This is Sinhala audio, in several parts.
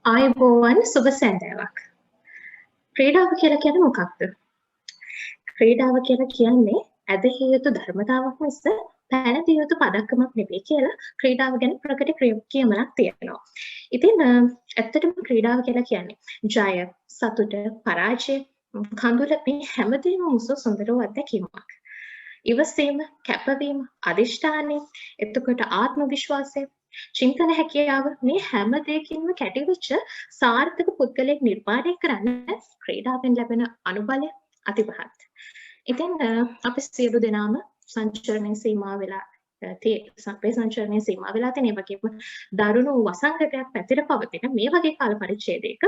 ආයුබෝවන් සුබ සැන්දෑවක්. ක්‍රීඩාව කියලා කියන්නේ මොකක්ද? ක්‍රීඩාව කියලා කියන්නේ ඇදහිය යුතු ධර්මතාවක් මිස පැනදිය යුතු පදක්කමක් නෙවෙයි කියලා ක්‍රීඩාව ගැන ප්‍රකට කියමනක් තියෙනවා. ඉතින් ඇත්තටම ක්‍රීඩාව කියලා කියන්නේ ජය, සතුට, පරාජය, කඳුල මේ හැමදේම මුසු සුන්දර වූ අත්දැකීමක්. ඉවසීම, කැපවීම, අදිෂ්ඨානය, එතකොට ආත්ම විශ්වාසය, චින්තන හැකියාව මේ හැම දෙයකින්ම කැටිවෙච්ච සාර්ථක පුද්ගලයෙක් නිර්මාණය කරන්න ක්‍රීඩාවෙන් ලැබෙන අනුබලය අතිපහත්. ඉතින් අපි සියලු දෙනාම සංචරණය සීමා වෙලා අපේ සංචරණය සීමා වෙලා තියෙන වගේම දරුණු වසංගතයක් පැතිර පවතින මේ වගේ කාල පරිච්ඡේදයක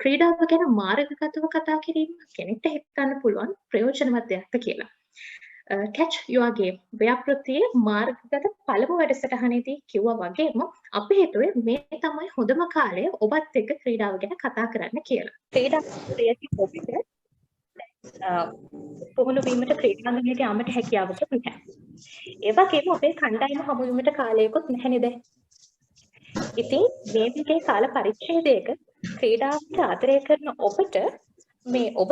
ක්‍රීඩාව ගැන මාර්ගගතව කතා කිරීම කෙනෙක්ට හිතන්න පුළුවන් ප්‍රයෝජනවත් දෙයක්ද කියලා. Catch Your Game ව්‍යාපෘතියේ මාර්ගගත පළමු වැඩසටහනේදී කිව්වා වගේම අපි හිතුවේ මේ තමයි හොඳම කාලය ඔබත් එක්ක ක්‍රීඩාව ගැන කතා කරන්න කියලා. ක්‍රීඩා ප්‍රියති ඔබට පුහුණු වීමට ක්‍රීඩාංගණයට යාමට හැකියාවක් නැහැ. ඒ වගේම ඔබේ කණ්ඩායම හමු වීමට කාලයකුත් නැහැ නේද? ඉතින් මේ වගේ කාල පරිච්ඡේදයක ක්‍රීඩාවට ආදරය කරන ඔබට මේ ඔබ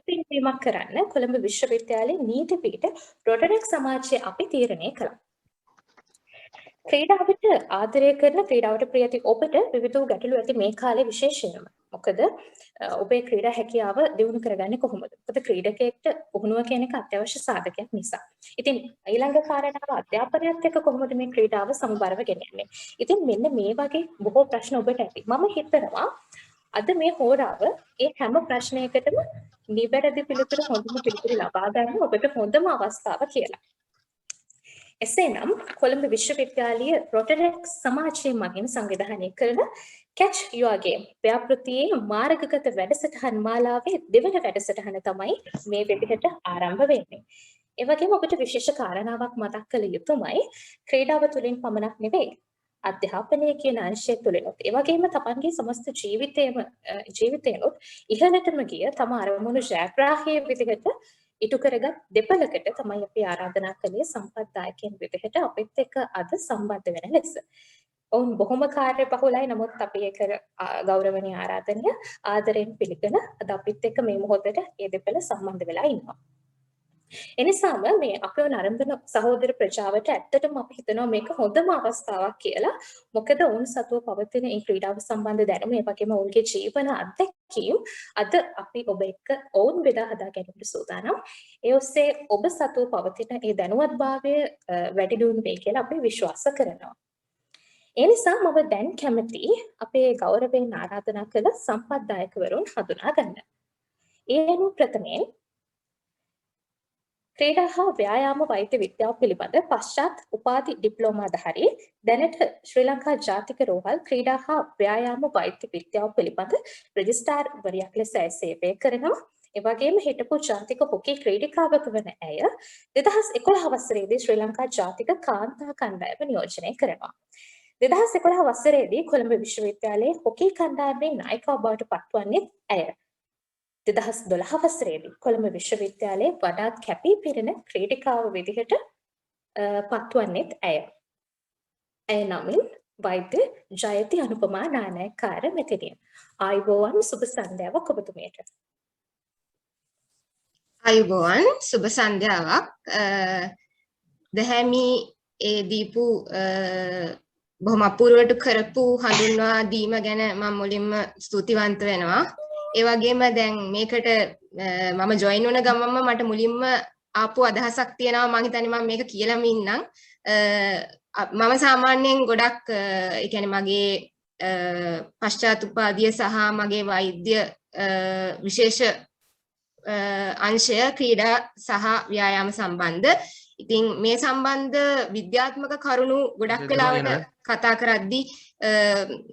පින්වීමක් කරන්න කොළඹ විශ්වවිද්‍යාලයේ නීති පීඨ රොටරැක් සමාජය අපි තීරණය කළා. ක්‍රීඩාවට ආදරය කරන ක්‍රීඩාවට ප්‍රිය ඇති ඔබට විවිධ ගැටලු ඇති මේ කාලේ විශේෂයෙන්ම. මොකද ඔබේ ක්‍රීඩා හැකියාව දියුණු කරගන්නේ කොහොමද? මොකද ක්‍රීඩකයෙක්ට පුහුණුව කියන එක අත්‍යවශ්‍ය සාධකයක් නිසා. ඉතින් ඊළඟ කාරණාව අධ්‍යාපනයත් එක්ක කොහොමද මේ ක්‍රීඩාව සමබරව ගෙනියන්නේ? ඉතින් මෙන්න මේ වගේ බොහෝ ප්‍රශ්න ඔබට ඇති. මම හිතනවා අද මේ හෝරාව ඒ හැම ප්‍රශ්නයකටම නිවැරදි පිළිතුරු හොඳම පිළිතුරු ලබා ගන්න ඔබට හොඳම අවස්ථාව කියලා. එසේනම් කොළඹ විශ්වවිද්‍යාලීය රොටරැක් සමාජය මගින් සංවිධානය කරන Catch Your Game ව්‍යාපෘතියේ මාර්ගගත වැඩසටහන් මාලාවේ දෙවන වැඩසටහන තමයි මේ විදිහට ආරම්භ වෙන්නේ. ඒ වගේම ඔබට විශේෂ කාරණාවක් මතක් කළ යුතුමයි. ක්‍රීඩාව තුළින් පමණක් නෙවෙයි අධ්‍යාපනය කියන අංශය තුළිනුත් ඒ වගේම තමන්ගේ සමස්ත ජීවිතේනොත් ඉහළටම ගිය තම අරමුණු ජයග්‍රාහී විදිහට ඉටු කරගත් දෙපළකට තමයි අපි ආරාධනා කළේ සම්පත්දායකයන් විදිහට අපිත් එක්ක අද සම්බන්ධ වෙන ලෙස. ඔවුන් බොහොම කාර්යබහුලයි, නමුත් අපි ඒක ගෞරවනීය ආරාධනය ආදරයෙන් පිළිගෙන අද අපිත් එක්ක මේ මොහොතේ මේ දෙපළ සම්බන්ධ වෙලා ඉන්නවා. එනිසාම මේ අපේ නරඹන සහෝදර ප්‍රජාවට ඇත්තටම අපි හිතනවා මේක හොඳම අවස්ථාවක් කියලා. මොකද ඔවුන් සතුව පවතින මේ ක්‍රීඩාව සම්බන්ධ දැනුම ඒ වගේම ඔවුන්ගේ ජීවන අත්දැකීම් අද අපි ඔබ එක්ක ඔවුන් බෙදා හදා ගැනීමට සූදානම්. ඒ ඔස්සේ ඔබ සතුව පවතින මේ දැනුවත්භාවය වැඩි දියුණු වෙයි කියලා අපි විශ්වාස කරනවා. ඒ නිසා මම දැන් කැමති අපේ ගෞරවයෙන් ආරාධනා කළ සම්පත්දායකවරුන් හඳුනා ගන්න. ඒ අනුව ප්‍රථමයෙන් ක්‍රීඩා හා ව්‍යායාම වෛද්‍ය විද්‍යාව පිළිබඳ පශ්චාත් උපාධි ඩිප්ලෝමාධාරී දැනට ශ්‍රී ලංකා ජාතික රෝහල් ක්‍රීඩා හා ව්‍යායාම වෛද්‍ය විද්‍යාව පිළිබඳ රෙජිස්ට්‍රාර් වරියක් ලෙස සේවය කරනවා. ඒ වගේම හිටපු ජාතික හොකි ක්‍රීඩිකාවක වන ඇය 2011 වසරේදී ශ්‍රී ලංකා ජාතික කාන්තා කණ්ඩායම නියෝජනය කරනවා. 2011 වසරේදී කොළඹ විශ්වවිද්‍යාලයේ හොකි කණ්ඩායමේ නායිකාව බවට පත්වන්නේ ඇය. 2012 වසරේදී කොළඹ විශ්වවිද්‍යාලයේ වඩාත් කැපී පෙනෙන ක්‍රීඩිකාව විදිහට පත්වන්නේත් ඇය. ඇය නමින් වෛද්‍ය ජයති අනුපමා නානායක්කාර මෙතිණිය. ආයුබෝවන් සුබ සන්ධ්‍යාවක් ඔබතුමියට. ආයුබෝවන් සුබ සන්ධ්‍යාවක්. දැහැමි ඒ දීපු බොහොම අපූර්වට කරපු හඳුන්වා දීම ගැන මම මුලින්ම ස්තුතිවන්ත වෙනවා. ඒ වගේම දැන් මේකට මම ජොයින් වුණ ගමන්ම මට මුලින්ම ආපු අදහසක් තියෙනවා. මම හිතන්නේ මම මේක කියලාම ඉන්නම්. මම සාමාන්‍යයෙන් ගොඩක් ඒ කියන්නේ මගේ පශ්චාත් උපාධිය සහ මගේ වෛද්‍ය විශේෂ අංශය ක්‍රීඩා සහ ව්‍යායාම සම්බන්ධ. ඉතින් මේ සම්බන්ධ විද්‍යාත්මක කරුණු ගොඩක් වෙලාවට කතා කරද්දී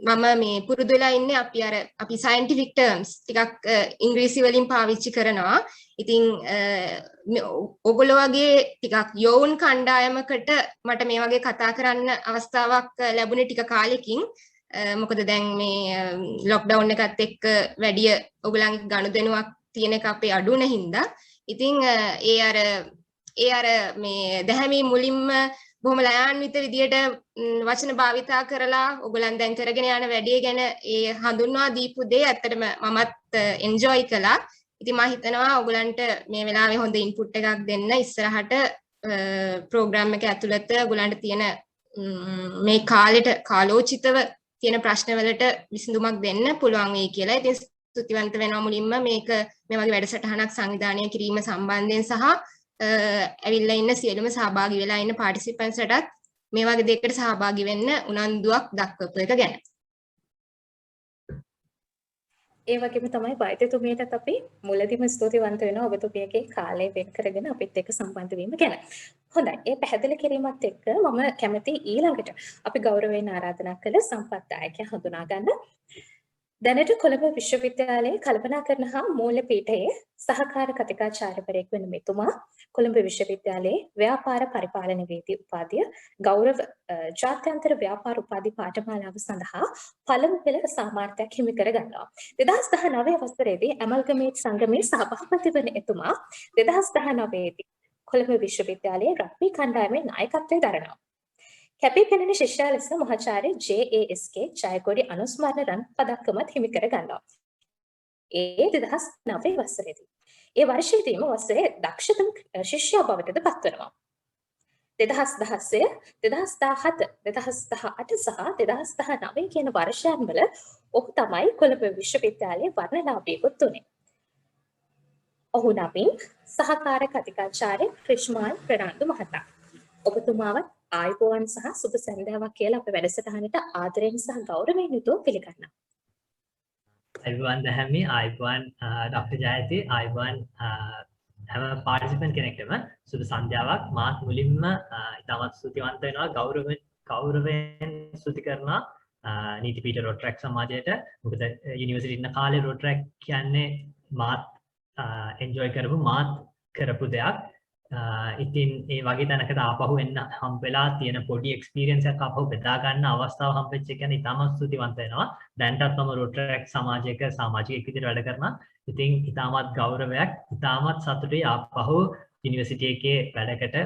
මම මේ පුරුදු වෙලා ඉන්නේ අපි scientific terms ටිකක් ඉංග්‍රීසි වලින් පාවිච්චි කරනවා. ඉතින් ඔයගොල්ලෝ වගේ ටිකක් යෝන් කණ්ඩායමකට මට මේ වගේ කතා කරන්න අවස්ථාවක් ලැබුණේ ටික කාලෙකින්. මොකද දැන් මේ ලොක්ඩවුන් එකත් එක්ක වැඩි ඔයගොල්ලන්ගේ ගනුදෙනුවක් තියෙන එක අපේ අඩු වෙන හින්දා ඉතින් ඒ අර මේ දැහැමි මුලින්ම බොහොම ලයාන්විත විදියට වචන භාවිතා කරලා ඔයගොල්ලන් දැන් කරගෙන යන වැඩේ ගැන ඒ හඳුන්වා දීපු දේ ඇත්තටම මමත් එන්ජොයි කළා. ඉතින් මම හිතනවා ඔයගොල්ලන්ට මේ වෙලාවේ හොඳ ඉන්පුට් එකක් දෙන්න ඉස්සරහට ප්‍රෝග්‍රෑම් එක ඇතුළත ඔයගොල්ලන්ට තියෙන මේ කාලෙට කාලෝචිතව තියෙන ප්‍රශ්නවලට විසඳුමක් දෙන්න පුළුවන් වෙයි කියලා. ඉතින් ස්තුතිවන්ත වෙනවා මුලින්ම මේ වගේ වැඩසටහනක් සංවිධානය කිරීම සම්බන්ධයෙන් සහ ඇවිල්ලා ඉන්න සියලුම සහභාගී වෙලා ඉන්න පාටිසිපන්ට්ස්ලටත් මේ වගේ දෙයකට සහභාගී වෙන්න උනන්දුවක් දක්වපු එක ගැන. ඒ වගේම තමයි වෛද්‍යතුමියටත් අපි මුලදීම ස්තුතිවන්ත වෙනවා ඔබතුමියගේ කාලය වෙන් කරගෙන අපිත් එක්ක සම්බන්ධ වීම ගැන. හොඳයි. ඒ පැහැදිලි කිරීමත් එක්ක මම කැමති ඊළඟට අපි ගෞරවයෙන් ආරාධනා කළ සම්පත්දායකයා හඳුනා ගන්න. දැනට කොළඹ විශ්වවිද්‍යාලයේ කල්පනා කරන හා මූල්‍ය පීඨයේ සහකාර කතිකාචාර්යවරයෙක් වෙන මෙතුමා කොළඹ විශ්වවිද්‍යාලයේ ව්‍යාපාර පරිපාලනවේදී උපාධිය ගෞරව ජාත්‍යන්තර ව්‍යාපාර උපාධි පාඨමාලාව සඳහා පළමු පෙළ සාමාර්ථයක් හිමි කර ගන්නවා. 2019 වසරේදී ඇමල්ගමේට් සංගමේ සහභාගී වන එතුමා 2019 දී කොළඹ විශ්වවිද්‍යාලයේ රග්බි කණ්ඩායමේ නායකත්වයේ දරනවා. කැපී පෙනෙන ශිෂ්‍යයා ලෙස මහාචාර්ය JASK ජයකොඩි අනුස්මරණ රන් පදක්කමත් හිමි කර ගන්නවා. ඒ 2009 වසරේදී. ඒ වර්ෂයේදීම වසරේ දක්ෂතම ශිෂ්‍යයා බවටද පත්වනවා. 2016, 2017, 2018 සහ 2019 කියන වර්ෂයන් වල ඔහු තමයි කොළඹ විශ්වවිද්‍යාලයේ වර්ණලාභියෙකුත් උනේ. ඔහු නමින් සහකාර කතිකාචාර්ය ක්‍රිෂ්මාල් ප්‍රනාන්දු මහතා. ඔබතුමාවත් ආයුබෝවන් සහ සුබ සන්ධ්‍යාවක් කියලා අපේ වැඩසටහනට ආදරයෙන් සහ ගෞරවයෙන් යුතුව පිළිගන්නවා. ආයුබෝවන් දැහැමි ආයුබෝවන් ඩොක්ටර් ජයති ආයුබෝවන් හැම පාර්ටිසිපන්ට් කෙනෙක්ටම සුබ සන්ධ්‍යාවක්. මාත් මුලින්ම ඉතාමත් ස්තුතිවන්ත වෙනවා ගෞරවයෙන් ස්තුති කරනවා නීතිපීඨ රෝටරැක් සමාජයට. මොකද යුනිවර්සිටි ඉන්න කාලේ රෝටරැක් කියන්නේ මාත් එන්ජොයි කරපු මාත් කරපු දෙයක්. ඉතින් ඒ වගේ තැනකට ආපහු එන්න හම්බෙලා තියෙන පොඩි එක්ස්පීරියන්ස් එකක් ආපහු බෙදා ගන්න අවස්ථාව හම්බෙච්ච එක ගැන ඉතාමත් ස්තුතිවන්ත වෙනවා. දැන්ටත් මම රෝටරැක් සමාජයක සමාජිකයෙක් විදිහට වැඩ කරනවා. ඉතින් ඉතාමත් ගෞරවයක් ඉතාමත් සතුටුයි ආපහු යුනිවර්සිටි එකේ වැඩකට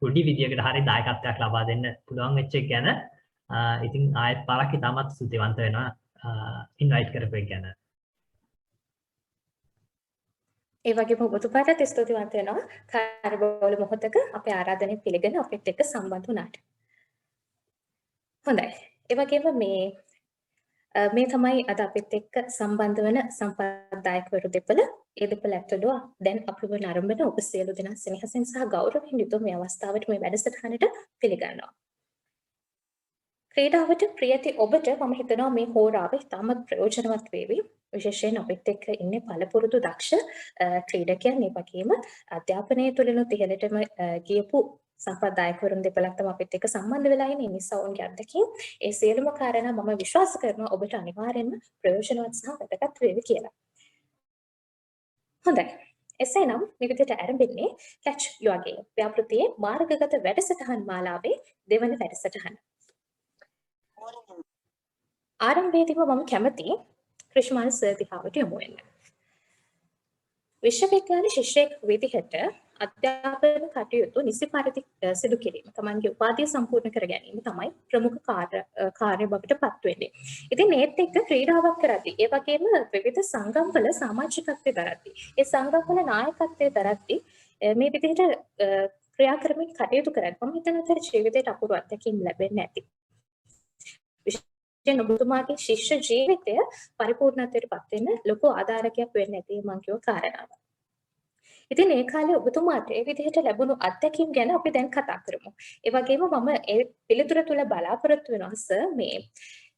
පොඩි විදියකට හරි දායකත්වයක් ලබා දෙන්න පුළුවන් වෙච්ච එක ගැන ඉතින් ආයෙත් පාරක් ඉතාමත් ස්තුතිවන්ත වෙනවා ඉන්වයිට් කරපු එක ගැන. ඒ වගේම ඔබතුමාටත් ස්තුතිවන්ත වෙනවා කාර්යබහුල මොහොතක අපේ ආරාධනය පිළිගෙන අපිත් එක්ක සම්බන්ධ වුණාට. හොඳයි. ඒ වගේම මේ තමයි අද අපිත් එක්ක සම්බන්ධ වන සම්පත්දායකවරු දෙපළ. ඒ දෙපළ ඇතුළු දැන් අපිව නරඹන ඔබ සියලු දෙනා සෙනෙහසින් සහ ගෞරවයෙන් යුතුව මේ අවස්ථාවට මේ වැඩසටහනට පිළිගන්නවා. ක්‍රීඩාවට ප්‍රියති ඔබට මම හිතනවා මේ හෝරාව ඉතාමත් ප්‍රයෝජනවත් වේවි. විශේෂයෙන් අපිත් එක්ක ඉන්නේ පළපුරුදු දක්ෂ ක්‍රීඩකයන් ඒ වගේම අධ්‍යාපනයේ තුලිනුත් ඉහළටම ගියපු සම්ප්‍රදායකවරුන් දෙපළක් තමයි අපිත් එක්ක සම්බන්ධ වෙලා ඉන්නේ. නිසා ඔවුන්ගේ අත්දැකීම් ඒ සියලුම කාරණා මම විශ්වාස කරනවා ඔබට අනිවාර්යෙන්ම ප්‍රයෝජනවත් සහ වැදගත් වේවි කියලා. හොඳයි. එසේනම් මේ විදිහට ආරම්භෙන්නේ Catch Your Game ව්‍යාපෘතියේ මාර්ගගත වැඩසටහන් මාලාවේ දෙවන වැඩසටහන. ආරම්භයේදීම මම කැමති ක්‍රිෂ්මාල් සර් දිහාවට යමු වෙන්න. විශ්වවිද්‍යාල ශිෂ්‍යයෙක් විදිහට අධ්‍යාපන කටයුතු නිසි පරිදි සිදු කිරීම තමන්ගේ උපාධිය සම්පූර්ණ කර ගැනීම තමයි ප්‍රමුඛ කාර්ය බවට පත් වෙන්නේ. ඉතින් මේත් එක්ක ක්‍රීඩාවක් කරද්දී ඒ වගේම විවිධ සංගම්වල සමාජිකත්වයේ දරද්දී ඒ සංගම්වල නායකත්වයේ දරද්දී මේ විදිහට ක්‍රියා කරමින් කටයුතු කරද්දී මම හිතනවා ජීවිතයට අපූර්ව අත්දැකීම් ලැබෙන්නේ නැති. ඔබතුමාගේ ශිෂ්‍ය ජීවිතය පරිපූර්ණත්වයට පත් වෙන්න ලොකු ආධාරකයක් වෙන්න ඇති මම කියව කාරණාව. ඉතින් ඒ කාලේ ඔබතුමාට ඒ විදිහට ලැබුණු අත්දැකීම් ගැන අපි දැන් කතා කරමු. ඒ වගේම මම ඒ පිළිතුර තුල බලාපොරොත්තු වෙනවා සර් මේ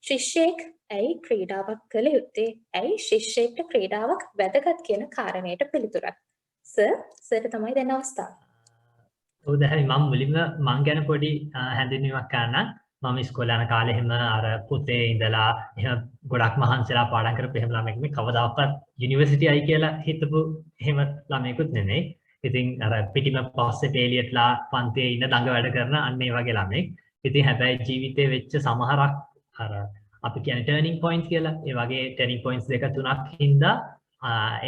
ශිෂ්‍යෙක් ඇයි ක්‍රීඩාවක් කළ යුත්තේ? ඇයි ශිෂ්‍යෙක්ට ක්‍රීඩාවක් වැදගත් කියන කාරණයට පිළිතුරක්. සර් තමයි දැන් අවස්ථාව. ඔව් දැන් මම මුලින්ම මං ගැන පොඩි හැඳින්වීමක් කරන්න. මම ඉස්කෝලේ යන කාලේ එහෙම අර පුතේ ඉඳලා එහෙම ගොඩක් මහන්සිලා පාඩම් කරපු එහෙම ළමෙක් මේ කවදාකවත් යුනිවර්සිටි අය කියලා හිතපු එහෙම ළමයෙකුත් නෙමෙයි. ඉතින් අර පිටිම පස්සේ පේලියටලා පන්තියේ ඉන්න දඟ වැඩ කරන අන්න ඒ වගේ ළමෙක්. ඉතින් හැබැයි ජීවිතේ වෙච්ච සමහරක් අර අපි කියන්නේ ටර්නින් පොයින්ට්ස් කියලා. ඒ වගේ ටර්නින් පොයින්ට්ස් දෙක තුනක් හින්දා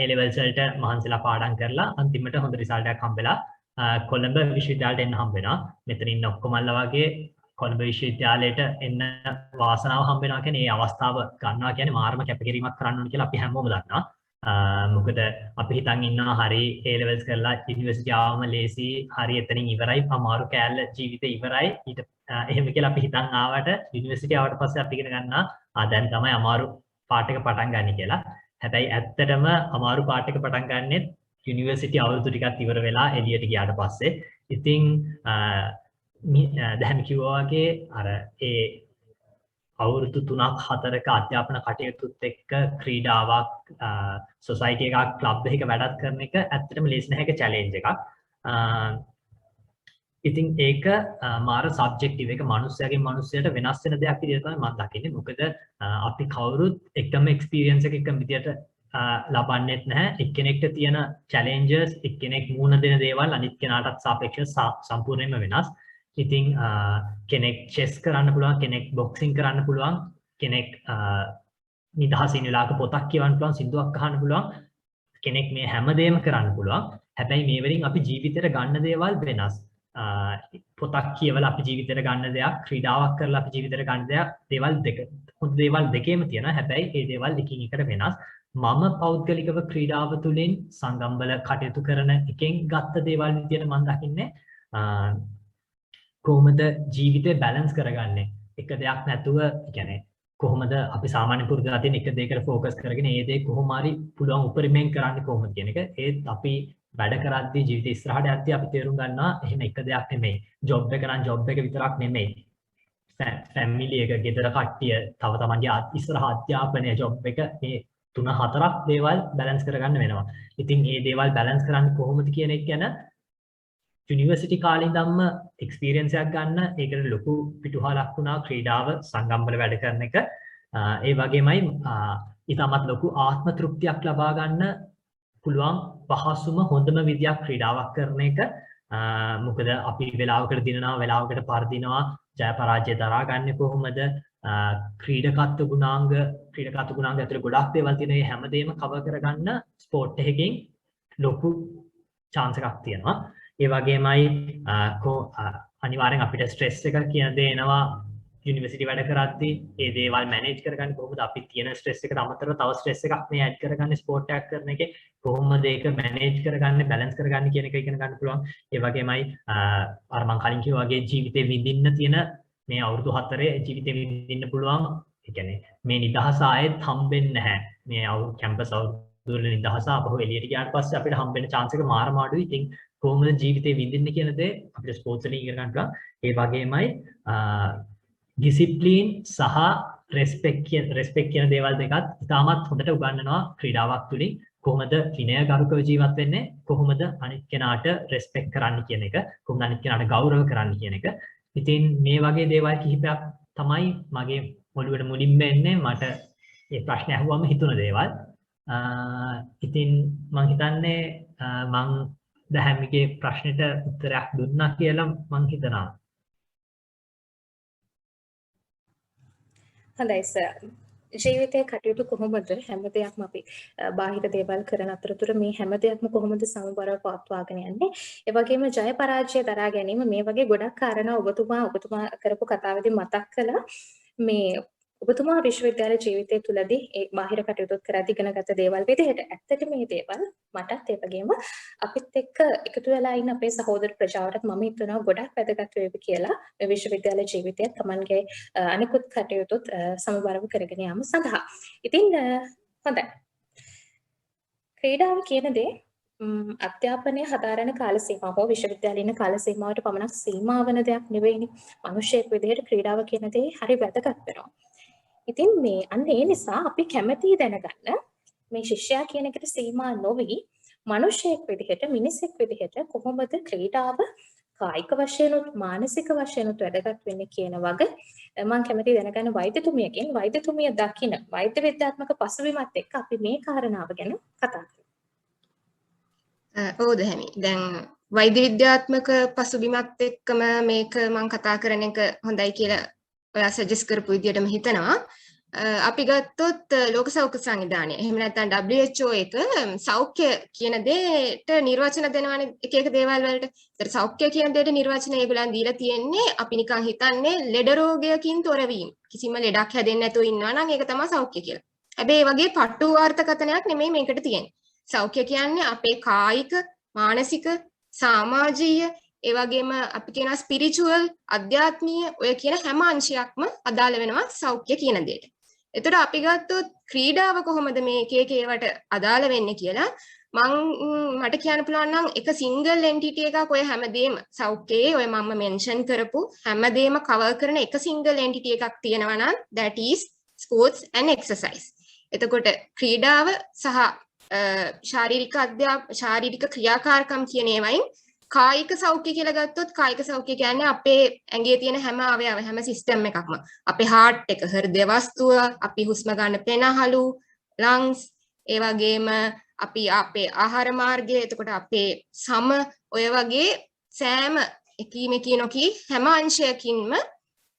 A levels වලට මහන්සිලා පාඩම් කරලා අන්තිමට හොඳ රිසල්ට් එකක් හම්බෙලා කොළඹ විශ්වවිද්‍යාලයට එන්න හම්බ වෙනවා. මෙතන ඉන්න ඔක්කොමල්ලා වගේ කොළඹ විශ්වවිද්‍යාලයට එන්න වාසනාව හම්බ වෙනවා කියන්නේ මේ අවස්ථාව ගන්නවා කියන්නේ මාරම කැපකිරීමක් කරන්න ඕන කියලා අපි හැමෝම දන්නවා. මොකද අපි හිතන් ඉන්නවා හරි A levels කරලා යුනිවර්සිටි ආවම ලේසි හරි එතනින් ඉවරයි අමාරු කෑල්ල ජීවිතේ ඉවරයි ඊට එහෙම කියලා අපි හිතන් ආවට යුනිවර්සිටි ආවට පස්සේ අපි ඉගෙන ගන්නවා දැන් තමයි අමාරු පාඩ එක පටන් ගන්න කියලා. හැබැයි ඇත්තටම අමාරු පාඩ එක පටන් ගන්නෙත් යුනිවර්සිටි අවුරුදු ටිකක් ඉවර වෙලා එළියට ගියාට පස්සේ. ඉතින් දැන් කිව්වා වගේ අර ඒ අවුරුදු 3ක් 4ක අධ්‍යාපන කටයුතුත් එක්ක ක්‍රීඩාවක් සොසයිටි එකක් ක්ලබ් එකක වැඩත් කරන එක ඇත්තටම ලේසි නැහැ චැලෙන්ජ් එකක්. ඉතින් ඒක මාර සබ්ජෙක්ටිව් එක මිනිස්සයාගෙන් මිනිස්සයට වෙනස් වෙන දෙයක් විදිහට තමයි මම දකින්නේ. මොකද අපි කවුරුත් එකම එක්ස්පීරියන්ස් එක එකම විදිහට ලබන්නේත් නැහැ. එක්කෙනෙක්ට තියෙන චැලෙන්ජස් එක්කෙනෙක් මුහුණ දෙන දේවල් අනිත් කෙනාටත් සාපේක්ෂව සම්පූර්ණයෙන්ම වෙනස්. ඉතින් කෙනෙක් චෙස් කරන්න පුළුවන්, කෙනෙක් බොක්සිං කරන්න පුළුවන්, කෙනෙක් නිදහසින් වෙලාවක පොතක් කියවන්න පුළුවන්, සින්දුවක් අහන්න පුළුවන්, කෙනෙක් මේ හැමදේම කරන්න පුළුවන්. හැබැයි මේ වලින් අපි ජීවිතේට ගන්න දේවල් වෙනස්. පොතක් කියවලා අපි ජීවිතේට ගන්න දෙයක්, ක්‍රීඩාවක් කරලා අපි ජීවිතේට ගන්න දෙයක්, දේවල් දෙක. හොඳ දේවල් දෙකේම තියෙනවා. හැබැයි මේ දේවල් එකින් එකට වෙනස්. මම පෞද්ගලිකව ක්‍රීඩාව තුළින් සංගම්වල කටයුතු කරන එකෙන් ගත්ත දේවල් විදියට මම දකින්නේ කොහොමද ජීවිතේ බැලන්ස් කරගන්නේ. එක දෙයක් නැතුව කියන්නේ කොහොමද අපි සාමාන්‍ය පුරුදුලා තියෙන එක දෙයකට ફોකස් කරගෙන ඒ දේ කොහොම හරි පුළුවන් උපරිමයෙන් කරන්නේ කොහොමද කියන එක. ඒත් අපි වැඩ කරද්දී ජීවිතේ ඉස්සරහට යද්දී අපි තේරුම් ගන්නවා එහෙම එක දෙයක් නෙමෙයි. ජොබ් එක නම් ජොබ් එක විතරක් නෙමෙයි. ෆැමිලි එක, ගෙදර කට්ටිය, තව තමන්ගේ ඉස්සරහ අධ්‍යාපනය, ජොබ් එක මේ 3-4ක් දේවල් බැලන්ස් කරගන්න වෙනවා. ඉතින් මේ දේවල් බැලන්ස් කරන්නේ කොහොමද කියන එක ගැන යුනිවර්සිටි කාලේ ඉඳන්ම එක්ස්පීරියන්ස් එකක් ගන්න ඒකට ලොකු පිටුහලක් වුණා ක්‍රීඩාව සංගම්වල වැඩ කරන එක. ඒ වගේමයි ඊටමත් ලොකු ආත්ම තෘප්තියක් ලබා ගන්න පුළුවන් පහසුම හොඳම විදියක් ක්‍රීඩාවක් කරන එක. මොකද අපි වෙලාවකට දිනනවා, වෙලාවකට පරදිනවා, ජය පරාජය දරා ගන්න කොහොමද? ක්‍රීඩකත්ව ගුණාංග ඇතුළේ ගොඩක් දේවල් තියෙනවා. මේ හැමදේම කවර් කරගන්න ස්පෝර්ට් එකකින් ලොකු chance එකක් තියෙනවා. ඒ වගේමයි අනිවාර්යෙන් අපිට ස්ට්‍රෙස් එක කියන දේ එනවා යුනිවර්සිටි වැඩ කරද්දී. ඒ දේවල් මැනේජ් කරගන්න කොහොමද අපි තියෙන ස්ට්‍රෙස් එකට අමතරව තව ස්ට්‍රෙස් එකක් මේ ඇඩ් කරගන්නේ ස්පෝර්ට් එකක් කරන එකේ කොහොමද ඒක මැනේජ් කරගන්නේ, බැලන්ස් කරගන්නේ කියන එක ඉගෙන ගන්න පුළුවන්. ඒ වගේමයි අර මම කලින් කිව්වා වගේ ජීවිතේ විඳින්න තියෙන මේ අවුරුදු 4 ජීවිතේ විඳින්න පුළුවන්. ඒ කියන්නේ මේ නිදහස ආයෙත් හම්බෙන්නේ නැහැ. මේ කැම්පස් අවුරුදු වල නිදහස අපහු එළියට ගියාට පස්සේ අපිට හම්බෙන chance එක මාරම අඩුයි. ඉතින් කොහොමද ජීවිතේ විඳින්න කියන දේ අපිට ස්පෝර්ට්ස් වලින් ඉගෙන ගන්න පුළුවන්. ඒ වගේමයි ඩිසිප්ලින් සහ රෙස්පෙක්ට් කියන දේවල් දෙකත් ඉතාමත් හොඳට උගන්වනවා ක්‍රීඩාවක් තුලින්. කොහොමද විනයගරුකව ජීවත් වෙන්නේ, කොහොමද අනිත් කෙනාට රෙස්පෙක්ට් කරන්න කියන එක, කොහොමද අනිත් කෙනාට ගෞරව කරන්න කියන එක. ඉතින් මේ වගේ දේවල් කිහිපයක් තමයි මගේ ඔළුවට මුලින්ම එන්නේ මට මේ ප්‍රශ්න අහුවම හිතුණ දේවල්. ඉතින් මම හිතන්නේ මම දැහැමිගේ ප්‍රශ්නෙට උත්තරයක් දුන්නා කියලා මම හිතනවා. හොඳයි සර්. ජීවිතයේ කටයුතු කොහොමද හැම දෙයක්ම අපි බාහිර දේවල් කරන අතරතුර මේ හැම දෙයක්ම කොහොමද සමබරව පවත්වාගෙන යන්නේ? ඒ වගේම ජය පරාජය දරා ගැනීම මේ වගේ ගොඩක් කාරණා ඔබතුමා කරපු කතාවේදී මතක් කළා. මේ ඔබතුමා විශ්වවිද්‍යාල ජීවිතය තුළදී ඒ බාහිර කටයුතු කරද්දී ඉගෙනගත දේවල් විදිහට ඇත්තටම මේ දේවල් මටත් ඒ වගේම අපිත් එක්ක එකතු වෙලා ඉන්න අපේ සහෝදර ප්‍රජාවටත් මම හිතනවා ගොඩක් වැදගත් වේවි කියලා මේ විශ්වවිද්‍යාල ජීවිතය තමන්ගේ අනිකුත් කටයුතුත් සමබරව කරගෙන යාම සඳහා. ඉතින් හොඳයි. ක්‍රීඩාව කියන දේ අධ්‍යාපනයේ හදාරන කාල සීමාව හෝ විශ්වවිද්‍යාලයේ ඉන්න කාල සීමාවට පමණක් සීමා වන දෙයක් නෙවෙයිනේ. මිනිසෙක් විදිහට ක්‍රීඩාව කියන දේ හරි වැදගත් වෙනවා. ඉතින් මේ අන්න ඒ නිසා අපි කැමැති දැනගන්න මේ ශිෂ්‍යයා කියන එකට සීමා නොවි මිනිසෙක් විදිහට මිනිසෙක් විදිහට කොහොමද ක්‍රීඩාව කායික වශයෙන්ුත් මානසික වශයෙන්ුත් වැදගත් වෙන්නේ කියන වගේ මම කැමති දැනගන්න වෛද්‍යතුමියකින් වෛද්‍යතුමිය දකින වෛද්‍ය විද්‍යාත්මක පසුබිමත් එක්ක අපි මේ කාරණාව ගැන කතා කරමු. ඔව් දැහැමි. දැන් වෛද්‍ය විද්‍යාත්මක පසුබිමත් එක්කම මේක මම කතා කරන එක හොඳයි කියලා ඔයා සජෙස්ට් කරපු විදිහටම හිතනවා. අපි ගත්තොත් ලෝක සෞඛ්‍ය සංවිධානය එහෙම නැත්නම් WHO එක සෞඛ්‍ය කියන දෙයට නිර්වචන දෙනවනේ එක එක දේවල් වලට. ඒතර සෞඛ්‍ය කියන දෙයට නිර්වචන ඒගොල්ලන් දීලා තියෙන්නේ අපි නිකන් හිතන්නේ ලෙඩ රෝගයකින් තොරවීම. කිසිම ලෙඩක් හැදෙන්නේ නැතුව ඉන්නවා නම් ඒක තමයි සෞඛ්‍ය කියලා. හැබැයි මේ වගේ පටු අර්ථකථනයක් නෙමෙයි මේකට තියෙන්නේ. සෞඛ්‍ය කියන්නේ අපේ කායික, මානසික, සමාජීය ඒ වගේම අපි කියනවා ස්පිරිචුවල් අධ්‍යාත්මීය ඔය කියන හැම අංශයක්ම අදාළ වෙනවා සෞඛ්‍ය කියන දෙයට. එතකොට අපි ගත්තොත් ක්‍රීඩාව කොහොමද මේ එක ඒවාට අදාළ වෙන්නේ කියලා මට කියන්න පුළුවන් නම් එක සිංගල් එන්ටිටි එකක් ඔය හැමදේම සෞඛ්‍යයේ ඔය මම මෙන්ෂන් කරපු හැමදේම කවර් කරන එක සිංගල් එන්ටිටි එකක් තියෙනවා නම් that is sports and exercise. එතකොට ක්‍රීඩාව සහ ශාරීරික ක්‍රියාකාරකම් කියන ඒවායින් කායික සෞඛ්‍ය කියලා ගත්තොත් කායික සෞඛ්‍ය කියන්නේ අපේ ඇඟේ තියෙන හැම අවයව හැම සිස්ටම් එකක්ම අපේ heart එක හෘද වස්තුව අපි හුස්ම ගන්න පෙනහළු lungs ඒ වගේම අපි අපේ ආහාර මාර්ගය එතකොට අපේ සම ඔය වගේ සෑම එකීමකිනොකී හැම අංශයකින්ම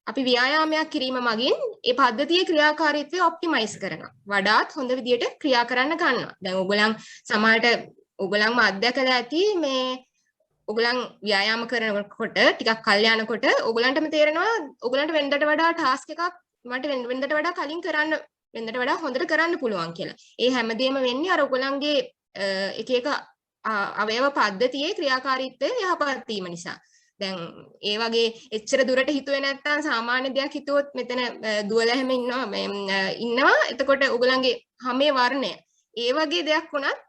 අපි ව්‍යායාමයක් කිරීම මගින් ඒ පද්ධතියේ ක්‍රියාකාරීත්වය ඔප්ටිමයිස් කරනවා වඩාත් හොඳ විදියට ක්‍රියා කරන්න ගන්නවා. දැන් ඔයගොල්ලන් සමහරට ඔයගොල්ලන්ම අත්දැකලා ඇති මේ ඔයගොල්ලන් ව්‍යායාම කරනකොට ටිකක් කල් යනකොට ඔයගොල්ලන්ටම තේරෙනවා ඔයගොල්ලන්ට වෙනදට වඩා ටාස්ක් එකක් මට වෙනදට වඩා කලින් කරන්න වෙනදට වඩා හොඳට කරන්න පුළුවන් කියලා. ඒ හැමදේම වෙන්නේ අර ඔයගොල්ලන්ගේ එක එක අවයව පද්ධතියේ ක්‍රියාකාරීත්වය යහපත් වීම නිසා. දැන් ඒ වගේ එච්චර දුරට හිතුවේ නැත්නම් සාමාන්‍ය දෙයක් හිතුවොත් මෙතන දුවලා හැම ඉන්නවා එතකොට ඔයගොල්ලන්ගේ හැමේ වර්ණය ඒ වගේ දෙයක් වුණත්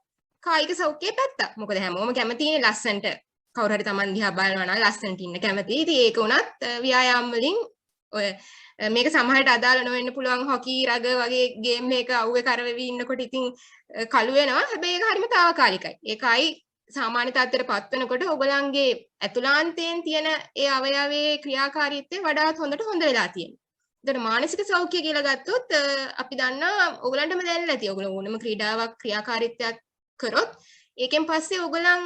කායික සෞඛ්‍යයේ පැත්තක්. මොකද හැමෝම කැමතිනේ ලස්සනට කවුරු හරි Taman දිහා බලනවා නම් ලස්සනට ඉන්න කැමතියි. ඉතින් ඒක උනත් ව්‍යායාම වලින් ඔය මේක සමහරට අදාළ නොවෙන්න පුළුවන් හොකි රග වගේ ගේම් එකක අවුවේ කරවෙවි ඉන්නකොට ඉතින් කළු වෙනවා. හැබැයි ඒක හරිම తాවකාලිකයි. ඒකයි සාමාන්‍ය තත්ත්වයට පත් වෙනකොට ඔයගලන්ගේ ඇතුළාන්තයෙන් තියෙන ඒ අවයවයේ ක්‍රියාකාරීත්වය වඩාත් හොඳට හොඳ වෙලා තියෙනවා. ඒතර මානසික සෞඛ්‍ය කියලා ගත්තොත් අපි දන්නා ඔයගලන්ටම දැනෙලා ඇති. ඔයගලෝ ඕනම ක්‍රීඩාවක් ක්‍රියාකාරීත්වයක් කරොත් ඒකෙන් පස්සේ ඔයගලන්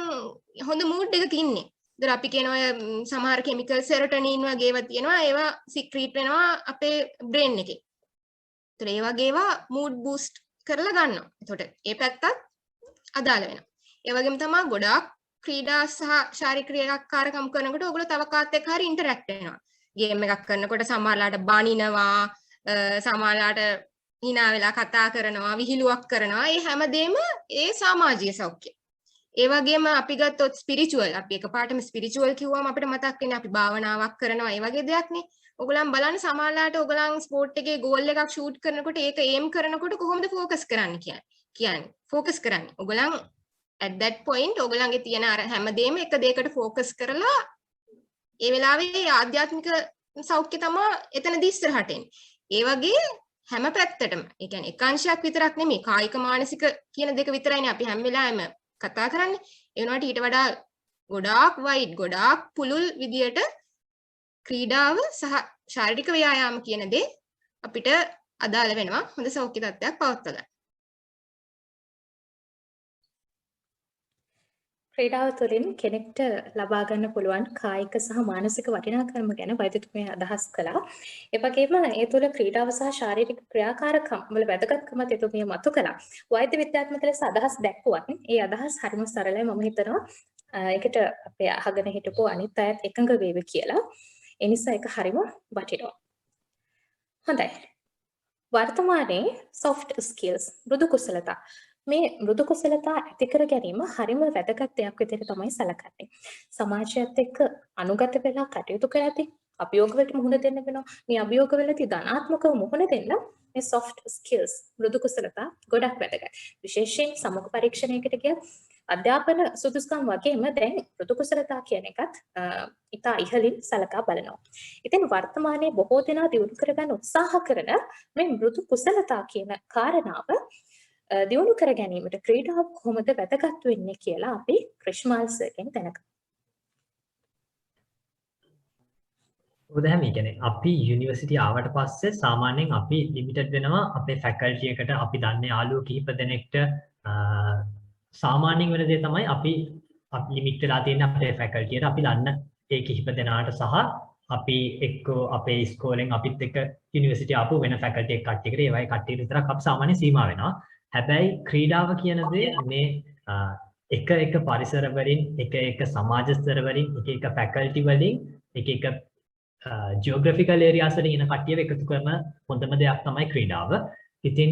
හොඳ මූඩ් එකක ඉන්නේ. ඒතර අපි කියනවා සමහර කිමිකල් සෙරොටොනින් වගේ ඒවා තියෙනවා. ඒවා සික්‍රීට් වෙනවා අපේ බ්‍රේන් එකේ. ඒතර ඒ වගේ ඒවා මූඩ් බූස්ට් කරලා ගන්නවා. එතකොට ඒ පැත්තත් අදාළ වෙනවා. ඒ වගේම තමයි ගොඩාක් ක්‍රීඩා සහ ශාරීරික ක්‍රියාකාරකම් කරනකොට ඔයගොල්ලෝ තව කාත් එක්ක හරි ඉන්ටරැක්ට් වෙනවා. ගේම් එකක් කරනකොට සමහරලාට බනිනවා, සමහරලාට hina වෙලා කතා කරනවා, විහිළුවක් කරනවා. ඒ හැමදේම ඒ සමාජීය සෞඛ්‍ය. ඒ වගේම අපි ගත්තොත් ස්පිරිචුවල් අපි එකපාරටම ස්පිරිචුවල් කිව්වම අපිට මතක් වෙන්නේ අපි භාවනාවක් කරනවා ඒ වගේ දෙයක් නේ. ඔයගොල්ලන් බලන්න සමහරලාට ඔයගොල්ලන් ස්පෝර්ට් එකේ ගෝල් එකක් ෂූට් කරනකොට ඒක ඒම් කරනකොට කොහොමද ફોකස් කරන්න කියන්නේ. ફોකස් කරන්නේ. ඔයගොල්ලන් at that point ඔයගොල්ලන්ගේ තියෙන අර හැමදේම එක දෙයකට ફોකස් කරලා ඒ වෙලාවේ ආධ්‍යාත්මික සෞඛ්‍ය තමයි එතනදී ඉස්සරහට එන්නේ. ඒ වගේ හැම පැත්තටම ඒ කියන්නේ එක අංශයක් විතරක් නෙමෙයි කායික මානසික කියන දෙක විතරයිනේ අපි හැම වෙලාවෙම කතා කරන්නේ. ඒ වුණාට ඊට වඩා ගොඩාක් වයිඩ් ගොඩාක් පුළුල් විදියට ක්‍රීඩාව සහ ශාරීරික ව්‍යායාම කියන දේ අපිට අදාළ වෙනවා හොඳ සෞඛ්‍ය තත්ත්වයක් පවත්වා ගන්න. ක්‍රීඩාව තුළින් කෙනෙක්ට ලබා ගන්න පුළුවන් කායික සහ මානසික වටිනාකම ගැන වෛද්‍යතුමිය අදහස් කළා. ඒ වගේම ඒ තුළ ක්‍රීඩාව සහ ශාරීරික ක්‍රියාකාරකම් වල වැදගත්කමත් එතුමිය මතු කළා. වෛද්‍ය විද්‍යාත්මක ලෙස අදහස් දැක්වුවත් ඒ අදහස් හරිම සරලයි. මම හිතනවා ඒකට අපේ අහගෙන හිටපු අනිත් අයත් එකඟ වේවි කියලා. ඒ නිසා ඒක හරිම වටිනවා. හොඳයි. වර්තමානයේ soft skills මෘදු කුසලතා මේ මෘදු කුසලතා ඇති කර ගැනීම හරිම වැදගත් දෙයක් විදිහට තමයි සැලකන්නේ. සමාජයත් එක්ක අනුගත වෙලා කටයුතු කරද්දී අභියෝග වලට මුහුණ දෙන්න වෙනවා. මේ අභියෝග වලදී ධනාත්මකව මුහුණ දෙන්න මේ soft skills මෘදු කුසලතා ගොඩක් වැදගත්. විශේෂයෙන් සමුහ පරීක්ෂණයකට ගිය අධ්‍යාපන සුදුසුකම් වගේම දැන් මෘදු කුසලතා කියන එකත් ඉතා ඉහළින් සලකා බලනවා. ඉතින් වර්තමානයේ බොහෝ දෙනා දියුණු කරගන්න උත්සාහ කරන මේ මෘදු කුසලතා කියන කාරණාව දියුණු කර ගැනීමට ක්‍රීඩාව කොහොමද වැදගත් වෙන්නේ කියලා අපි ක්‍රිෂ්මාල් සර්ගෙන් දැනගමු. උදාහරණ කියන්නේ අපි යුනිවර්සිටි ආවට පස්සේ සාමාන්‍යයෙන් අපි ලිමිටඩ් වෙනවා අපේ ෆැකල්ටි එකට අපි දන්නේ යාළුවෝ කිහිප දෙනෙක්ට සාමාන්‍යයෙන් වෙන දේ තමයි අපි ලිමිට් වෙලා තියෙන අපේ ෆැකල්ටි එකට අපි දන්න ඒ කිහිප දෙනාට සහ අපි එක්කෝ අපේ ඉස්කෝලෙන් අපිත් එක්ක යුනිවර්සිටි ආපු වෙන ෆැකල්ටි එක කට්ටියකට ඒ වගේ කට්ටියට විතරක් අපි සාමාන්‍ය සීමා වෙනවා. හැබැයි ක්‍රීඩාව කියන දේ මේ එක එක පරිසර වලින් එක සමාජ ස්තර වලින් එක ෆැකල්ටි වලින් එක ජියෝග්‍රැෆිකල් ඒරියාස් වලින් එන කට්ටියව එකතු කරන හොඳම දෙයක් තමයි ක්‍රීඩාව. ඉතින්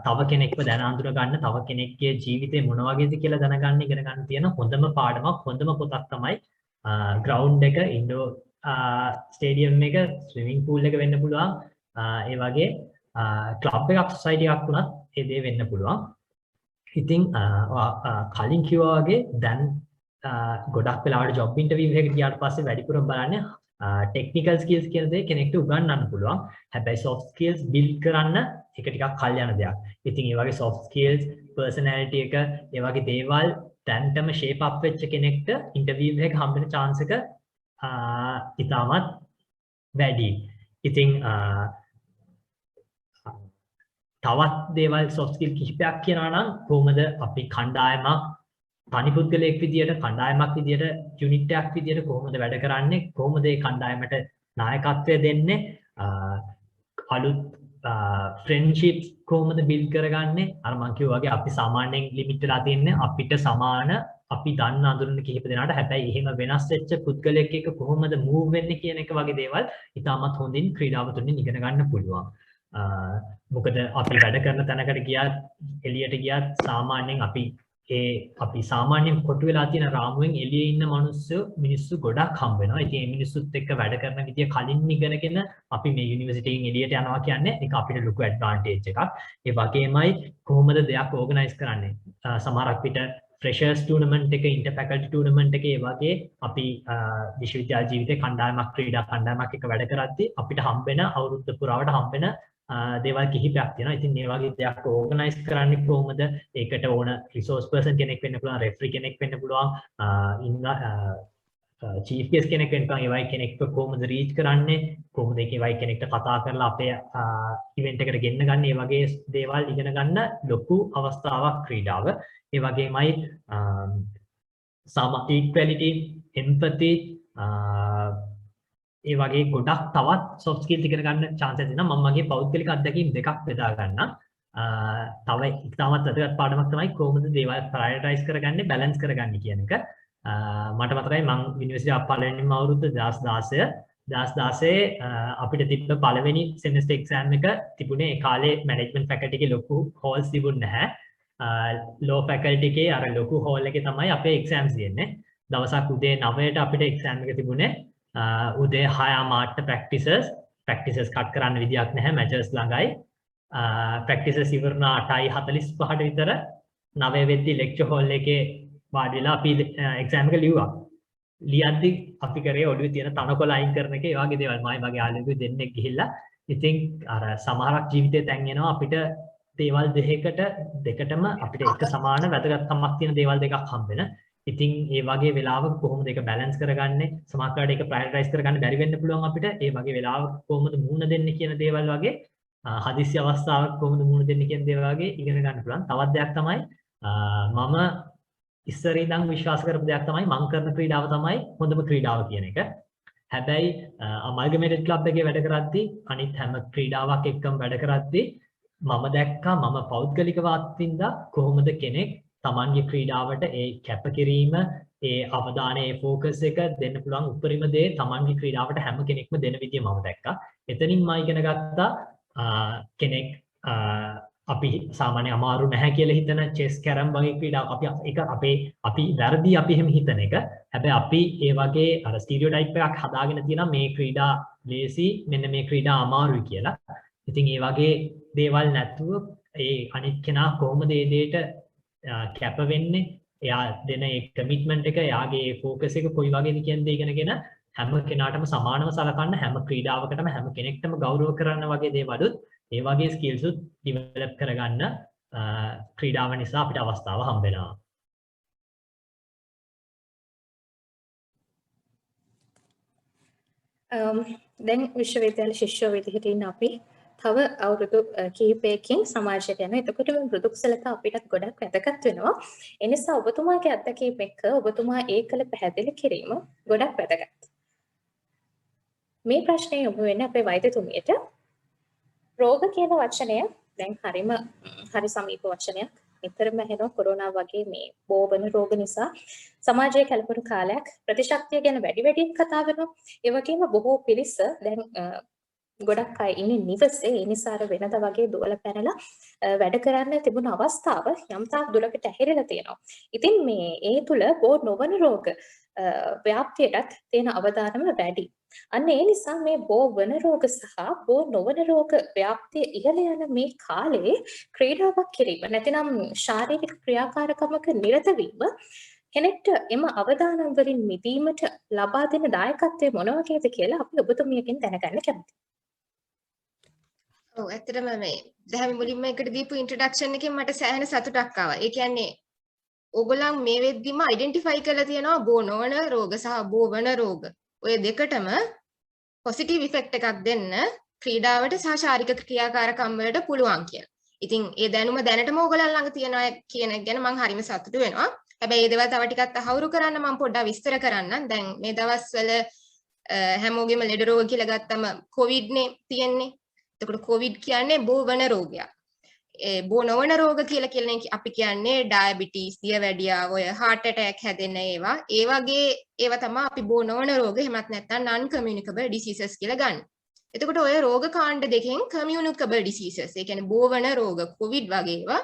තව කෙනෙක්ව දැන අඳුර ගන්න, තව කෙනෙක්ගේ ජීවිතේ මොන වගේද කියලා දැනගන්න ඉගෙන ගන්න තියෙන හොඳම පාඩමක්, හොඳම පොතක් තමයි ග්‍රවුන්ඩ් එක, ඉන්ඩෝර් ස්ටේඩියම් එක, ස්විමිං පූල් එක වෙන්න පුළුවන්. ඒ වගේ ක්ලබ් එකක්, සොසයිටි එකක් වුණත් ඒ දේ වෙන්න පුළුවන්. ඉතින් කලින් කිව්වා වගේ දැන් ගොඩක් වෙලාවට ජොබ් ඉන්ටර්විව් එකකට ගියාට පස්සේ වැඩිපුරම බලන්නේ ටෙක්නිකල් ස්කිල්ස් කියන දේ කෙනෙක්ට උගන්වන්න පුළුවන්. හැබැයි soft skills build කරන්න ඒක ටිකක් කල් යන දෙයක්. ඉතින් ඒ වගේ soft skills, personality එක, ඒ වගේ දේවල් දැන්ටම shape up වෙච්ච කෙනෙක්ට ඉන්ටර්විව් එකක හම්බෙන chance එක ඉතාමත් වැඩි. ඉතින් තවත් දේවල් soft skill කිහිපයක් කියනවා නම් කොහොමද අපි කණ්ඩායමක් තනි පුද්ගලයෙක් විදියට, කණ්ඩායමක් විදියට, යුනිට් එකක් විදියට කොහොමද වැඩ කරන්නේ, කොහොමද මේ කණ්ඩායමට නායකත්වය දෙන්නේ, අලුත් ෆ්‍රෙන්ඩ්ෂිප්ස් කොහොමද බිල්ඩ් කරගන්නේ. අර මම කිව්වා වගේ අපි සාමාන්‍යයෙන් ලිමිට් වෙලා තියන්නේ අපිට සමාන අපි දන්න අඳුරන කිහිප දෙනාට. හැබැයි එහෙම වෙනස් වෙච්ච පුද්ගලයෙක් එක්ක කොහොමද මූව් වෙන්නේ කියන එක වගේ දේවල් ඉතාමත් හොඳින් ක්‍රීඩාව තුළින් ඉගෙන ගන්න පුළුවන්. මොකද අපි වැඩ කරන තැනකට ගියත් එළියට ගියත් සාමාන්‍යයෙන් අපි සාමාන්‍යයෙන් කොටු වෙලා තියෙන රාමුවෙන් එළියේ ඉන්න මිනිස්සු ගොඩක් හම්බ වෙනවා. ඉතින් මේ මිනිස්සුත් එක්ක වැඩ කරන විදිය කලින් ඉගෙනගෙන අපි මේ යුනිවර්සිටියෙන් එළියට යනවා කියන්නේ ඒක අපිට ලොකු ඇඩ්වාන්ටේජ් එකක්. ඒ වගේමයි කොහොමද දෙයක් ඕගනයිස් කරන්නේ. සමහරක් විට ෆ්‍රෙෂර්ස් ටූර්නමන්ට් එක, ඉන්ටර් ෆැකල්ටි ටූර්නමන්ට් එක, ඒ වගේ අපි විශ්වවිද්‍යාල ජීවිතේ කණ්ඩායමක්, ක්‍රීඩා කණ්ඩායමක් එක්ක වැඩ කරද්දී අපිට හම්බෙන අවුරුද්ද පුරාවට හම්බෙන දේවල් කිහිපයක් තියෙනවා. ඉතින් මේ වගේ දෙයක් ඕගනයිස් කරන්නේ කොහොමද? ඒකට ඕන රිසෝස් පර්සන් කෙනෙක් වෙන්න පුළුවන්, රෙෆරි කෙනෙක් වෙන්න පුළුවන්, චීෆ් ගෙස්ට් කෙනෙක් වෙන්න පුළුවන්. ඒ වගේ කෙනෙක්ව කොහොමද රීච් කරන්නේ? කොහොමද ඒ වගේ කෙනෙක්ට කතා කරලා අපේ ඉවෙන්ට් එකට ගෙන්න ගන්න? මේ වගේ දේවල් ඉගෙන ගන්න ලොකු අවස්ථාවක් ක්‍රීඩාව. ඒ වගේමයි ඉක්වැලිටි, එම්පති, ඒ වගේ ගොඩක් තවත් soft skills ඉගෙන ගන්න chance එක දෙනවා. මම මගේ පෞද්ගලික අත්දැකීම් දෙකක් බෙදා ගන්නම්. තව ඉතාමත් වැදගත් පාඩමක් තමයි කොහොමද දේවල් prioritize කරගන්නේ, balance කරගන්නේ කියන එක. මට මතකයි මම යුනිවර්සිටි පළවෙනිම අවුරුද්ද 2016 අපිට තිබ්බ පළවෙනි semester exam එක තිබුණේ ඒ කාලේ management faculty එකේ ලොකු halls තිබුණ නැහැ. law faculty එකේ අර ලොකු hall එකේ තමයි අපේ exams දෙන්නේ. දවසක් උදේ 9ට අපිට exam එක තිබුණේ. උදේ 6:00ට practices cut කරන්න විදියක් නැහැ, matches ළඟයි. practices ඉවරනා 8:45ට විතර 9 වෙද්දි lecture hall එකේ වාඩි වෙලා අපි exam එක ලිව්වා. ලියද්දි අපි කරේ ඔළුවේ තියෙන තනකොළ අයින් කරන එක, ඒ වගේ දේවල්. මම මගේ යාළුවෙකු දෙන්නෙක් ගිහිල්ලා ඉතින් අර සමහරක් ජීවිතේ තැන් එනවා අපිට දේවල් දෙකටම අපිට එක සමාන වැදගත්කමක් තියෙන දේවල් දෙකක් හම්බෙන. ඉතින් ඒ වගේ වෙලාවක කොහොමද ඒක බැලන්ස් කරගන්නේ, සමහරවිට ඒක ප්‍රයොරිටයිස් කරගන්න බැරි වෙන්න පුළුවන් අපිට. ඒ වගේ වෙලාවක කොහොමද මුහුණ දෙන්නේ කියන දේවල් වගේ, හදිස්සි අවස්ථාවක් කොහොමද මුහුණ දෙන්නේ කියන දේවල් වගේ ඉගෙන ගන්න පුළුවන්. තවත් දෙයක් තමයි මම ඉස්සර ඉඳන් විශ්වාස කරපු දෙයක් තමයි මම කරන ක්‍රීඩාව තමයි හොඳම ක්‍රීඩාව කියන එක. හැබැයි අමල්ගමේටඩ් ක්ලබ් එකේ වැඩ කරද්දී අනිත් හැම ක්‍රීඩාවක් එක්කම වැඩ කරද්දී මම දැක්කා මම පෞද්ගලිකව අත්විඳා කොහොමද කෙනෙක් තමන්ගේ ක්‍රීඩාවට ඒ කැපකිරීම, ඒ අවධානය, ඒ ફોකස් එක දෙන්න පුළුවන් උපරිම දේ තමන්ගේ ක්‍රීඩාවට හැම කෙනෙක්ම දෙන විදිය මම දැක්කා. එතනින් මම ඉගෙන ගත්තා කෙනෙක් අපි සාමාන්‍ය අමාරු නැහැ කියලා හිතන චෙස්, කැරම් වගේ ක්‍රීඩා අපි වැරදි අපි එහෙම හිතන එක. හැබැයි අපි ඒ වගේ අර ස්ටීරියෝටයිප් එකක් හදාගෙන තියෙනවා මේ ක්‍රීඩා ලේසි, මෙන්න මේ ක්‍රීඩා අමාරුයි කියලා. ඉතින් ඒ වගේ දේවල් නැතුව ඒ අනිත් කෙනා කොහොමද මේ දෙයට කැප වෙන්නේ, එයා දෙන ඒ කමිට්මන්ට් එක, එයාගේ ඒ ફોකස් එක කොයි වගේද කියන දේ ඉගෙනගෙන හැම කෙනාටම සමානව සලකන්න, හැම ක්‍රීඩාවකටම හැම කෙනෙක්ටම ගෞරව කරන්න වගේ දේවලුත්, ඒ වගේ ස්කිල්ස් උත් ඩෙවලොප් කරගන්න ක්‍රීඩාව නිසා අපිට අවස්ථාව හම්බ වෙනවා. දැන් විශ්වවිද්‍යාල ශිෂ්‍යෝ විදිහට ඉන්න අපි තව අවුරුදු කිහිපයකින් සමාජයට යනවා. එතකොට මේ මෘදු කුසලතා අපිටත් ගොඩක් වැදගත් වෙනවා. ඒ නිසා ඔබතුමාගේ අත්දැකීම් එක්ක ඔබතුමා ඒ කළ පැහැදිලි කිරීම ගොඩක් වැදගත්. මේ ප්‍රශ්නේ යොමු වෙන්නේ අපේ වෛද්‍යතුමියට. රෝග කියන වචනය දැන් හරි සමීප වචනයක්. නිතරම ඇහෙනවා කොරෝනා වගේ මේ බෝවන රෝග නිසා සමාජයේ කලපුරු කාලයක් ප්‍රතිශක්තිය ගැන වැඩියෙන් කතා වෙනවා. ඒ වගේම බොහෝ පිරිස දැන් ගොඩක් අය ඉන්නේ නිවසේ. ඒ නිසා අර වෙනද වගේ දුවල පැනලා වැඩ කරන්න තිබුණ අවස්ථාව යම් තාක් දුරකට ඇහිරලා තියෙනවා. ඉතින් මේ ඒ තුල බෝ නොවන රෝග ව්‍යාප්තියටත් තියෙන අවධානම වැඩි. අන්න ඒ නිසා මේ බෝ වන රෝග සහ බෝ නොවන රෝග ව්‍යාප්තිය ඉහළ යන මේ කාලේ ක්‍රීඩාවක් කිරීම නැතිනම් ශාරීරික ක්‍රියාකාරකමක නිරත වීම කෙනෙක්ට එම අවදානම් වලින් මිදීමට ලබා දෙන දායකත්වය මොන වගේද කියලා අපි ඔබතුමියකින් දැනගන්න කැමතියි. ඔව් ඇත්තටම මේ දැහැමි මුලින්ම එකට දීපු ඉන්ට්‍රොඩක්ෂන් එකෙන් මට සෑහෙන සතුටක් ආවා. ඒ කියන්නේ ඕගොල්ලන් මේ වෙද්දිම අයිඩෙන්ටිෆයි කරලා තියෙනවා බෝ නොවන රෝග සහ බෝ වන රෝග. ඔය දෙකටම පොසිටිව් ඉෆෙක්ට් එකක් දෙන්න ක්‍රීඩාවට සහ ශාරීරික ක්‍රියාකාරකම් වලට පුළුවන් කියලා. ඉතින් ඒ දැනුම දැනටම ඕගොල්ලන් ළඟ තියෙනවා කියන එක ගැන මම හරිම සතුටු වෙනවා. හැබැයි මේ දේවල් තව ටිකක් තහවුරු කරන්න මම පොඩ්ඩක් විස්තර කරන්නම්. දැන් මේ දවස්වල හැමෝගෙම ලෙඩ රෝග කියලා ගත්තම කොවිඩ් නේ තියෙන්නේ. එතකොට කොවිඩ් කියන්නේ බෝ වන රෝගයක්. ඒ බෝ නොවන රෝග කියලා අපි කියන්නේ ඩයබටිස්, දියවැඩියාව, ඔය heart attack හැදෙන ඒවා. ඒ වගේ ඒවා තමයි අපි බෝ නොවන රෝග එහෙමත් නැත්නම් non communicable diseases කියලා ගන්න. එතකොට ඔය රෝග කාණ්ඩ දෙකෙන් communicable diseases, ඒ කියන්නේ බෝ වන රෝග, කොවිඩ් වගේ ඒවා.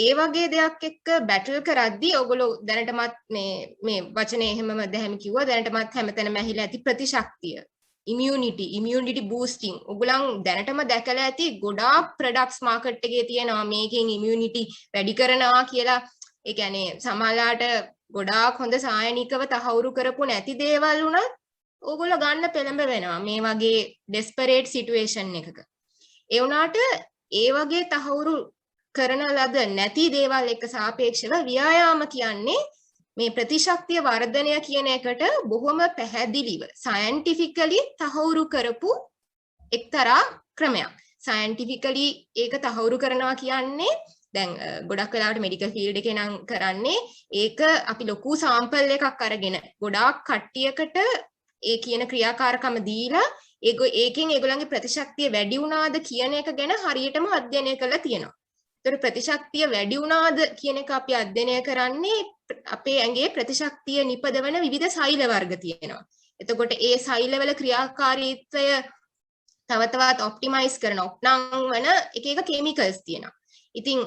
ඒ වගේ දෙයක් එක්ක බැටල් කරද්දී ඔයගොල්ලෝ දැනටමත් මේ වචනේ එහෙමම දැහැමි කිව්වා. දැනටමත් හැමතැනම ඇහිලා ඇති ප්‍රතිශක්තිය, immunity boosting. ඔයගොල්ලන් දැනටම දැකලා ඇති ගොඩාක් ප්‍රොඩක්ට්ස් මාකට් එකේ තියෙනවා මේකෙන් immunity වැඩි කරනවා කියලා. ඒ කියන්නේ සමහරලාට ගොඩාක් හොඳ සායනිකව තහවුරු කරපු නැති දේවල් උනත් ඕගොල්ලෝ ගන්න පෙළඹ වෙනවා මේ වගේ desperate situation එකක. ඒ වුණාට ඒ වගේ තහවුරු කරන ලද නැති දේවල් එක්ක සාපේක්ෂව ව්‍යායාම කියන්නේ මේ ප්‍රතිශක්තිය වර්ධනය කියන එකට බොහොම පැහැදිලිව සයන්ටිෆිකලි තහවුරු කරපු එක්තරා ක්‍රමයක්. සයන්ටිෆිකලි ඒක තහවුරු කරනවා කියන්නේ දැන් ගොඩක් වෙලාවට මෙඩිකල් ෆීල්ඩ් එකේ නම් කරන්නේ ඒක අපි ලොකු සාම්පල් එකක් අරගෙන ගොඩාක් කට්ටියකට ඒ කියන ක්‍රියාකාරකම දීලා ඒකෙන් ඒගොල්ලන්ගේ ප්‍රතිශක්තිය වැඩි වුණාද කියන එක ගැන හරියටම අධ්‍යයනය කරලා තියෙනවා. ඒතර ප්‍රතිශක්තිය වැඩි වුණාද කියන එක අපි අධ්‍යයනය කරන්නේ අපේ ඇඟේ ප්‍රතිශක්තිය නිපදවන විවිධ සෛල වර්ග තියෙනවා. එතකොට ඒ සෛලවල ක්‍රියාකාරීත්වය තව තවත් ඔප්ටිමයිස් කරන ඔප්නං වන එක කෙමිකල්ස් තියෙනවා. ඉතින්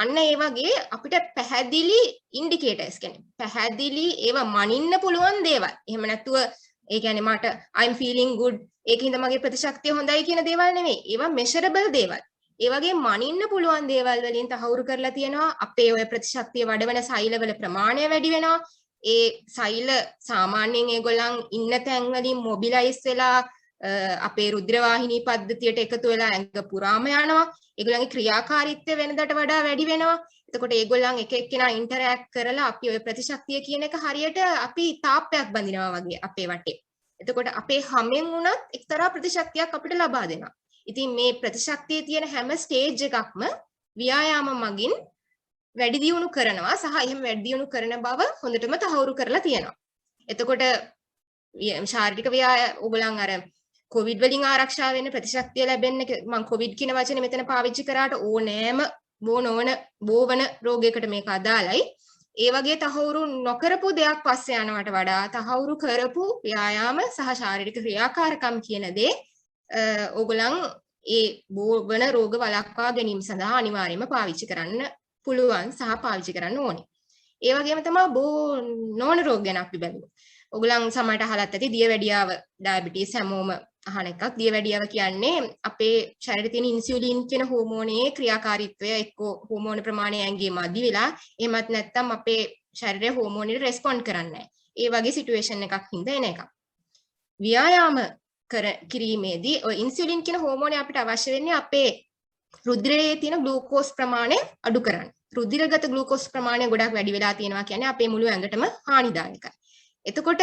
අන්න ඒ වගේ අපිට පැහැදිලි ඉන්ඩිකේටර්ස් කියන්නේ පැහැදිලි ඒවා මනින්න පුළුවන් දේවල්. එහෙම නැතුව ඒ කියන්නේ මට I'm feeling good ඒකින්ද මගේ ප්‍රතිශක්තිය හොඳයි කියන දේවල් නෙමෙයි. ඒවා measurable දේවල්. ඒ වගේ මනින්න පුළුවන් දේවල් වලින් තහවුරු කරලා තියෙනවා අපේ ඔය ප්‍රතිශක්තිය වඩවන සෛලවල ප්‍රමාණය වැඩි වෙනවා. ඒ සෛල සාමාන්‍යයෙන් ඒගොල්ලන් ඉන්න තැන් වලින් මොබිලයිස් වෙලා අපේ රුධිර වාහිනී පද්ධතියට එකතු වෙලා ඇඟ පුරාම යනවා. ඒගොල්ලන්ගේ ක්‍රියාකාරීත්වය වෙනදාට වඩා වැඩි වෙනවා. එතකොට ඒගොල්ලන් එක එක්කෙනා ඉන්ටරැක්ට් කරලා අපි ඔය ප්‍රතිශක්තිය කියන එක හරියට අපි තාප්පයක් බඳිනවා වගේ අපේ වටේ. එතකොට අපේ හැමෙන් වුණත් එක්තරා ප්‍රතිශක්තියක් අපිට ලබා දෙනවා. ඉතින් මේ ප්‍රතිශක්තියේ තියෙන හැම ස්ටේජ් එකක්ම ව්‍යායාම මගින් වැඩි දියුණු කරනවා සහ එහෙම වැඩි දියුණු කරන බව හොඳටම තහවුරු කරලා තියෙනවා. එතකොට ශාරීරික ව්‍යායාම ඔයගොල්ලන් අර කොවිඩ් වලින් ආරක්ෂා වෙන්න ප්‍රතිශක්තිය ලැබෙන්න මම කොවිඩ් කියන වචනේ මෙතන පාවිච්චි කරාට ඕනෑම බෝවන රෝගයකට මේක අදාළයි. ඒ වගේ තහවුරු නොකරපු දෙයක් පස්සේ යනවට වඩා තහවුරු කරපු ව්‍යායාම සහ ශාරීරික ක්‍රියාකාරකම් කියන දේ ඕගොල්ලන් ඒ බෝවන රෝග වළක්වා ගැනීම සඳහා අනිවාර්යයෙන්ම පාවිච්චි කරන්න පුළුවන් සහ පාවිච්චි කරන්න ඕනේ. ඒ වගේම තමයි බෝ නොවන රෝග ගැන අපි බලමු. ඔයගොල්ලන් සමහරට අහලත් ඇති දියවැඩියාව ඩයබටිස් හැමෝම අහන එකක්. දියවැඩියාව කියන්නේ අපේ ශරීරයේ තියෙන ඉන්සියුලින් කියන හෝමෝනයේ ක්‍රියාකාරීත්වය එක්ක හෝමෝන ප්‍රමාණය ඇඟේ මදි වෙලා එහෙමත් නැත්නම් අපේ ශරීරයේ හෝමෝනෙට රෙස්පොන්ඩ් කරන්නේ නැහැ. ඒ වගේ සිටුේෂන් එකක් හින්දා එන එකක්. ව්‍යායාම කිරීමේදී ඔය ඉන්සියුලින් කියන හෝමෝනය අපිට අවශ්‍ය වෙන්නේ අපේ රුධිරයේ තියෙන ග්ලූකෝස් ප්‍රමාණය අඩු කරන්න. රුධිරගත ග්ලූකෝස් ප්‍රමාණය ගොඩක් වැඩි වෙලා තියෙනවා කියන්නේ අපේ මුළු ඇඟටම හානිදායකයි. එතකොට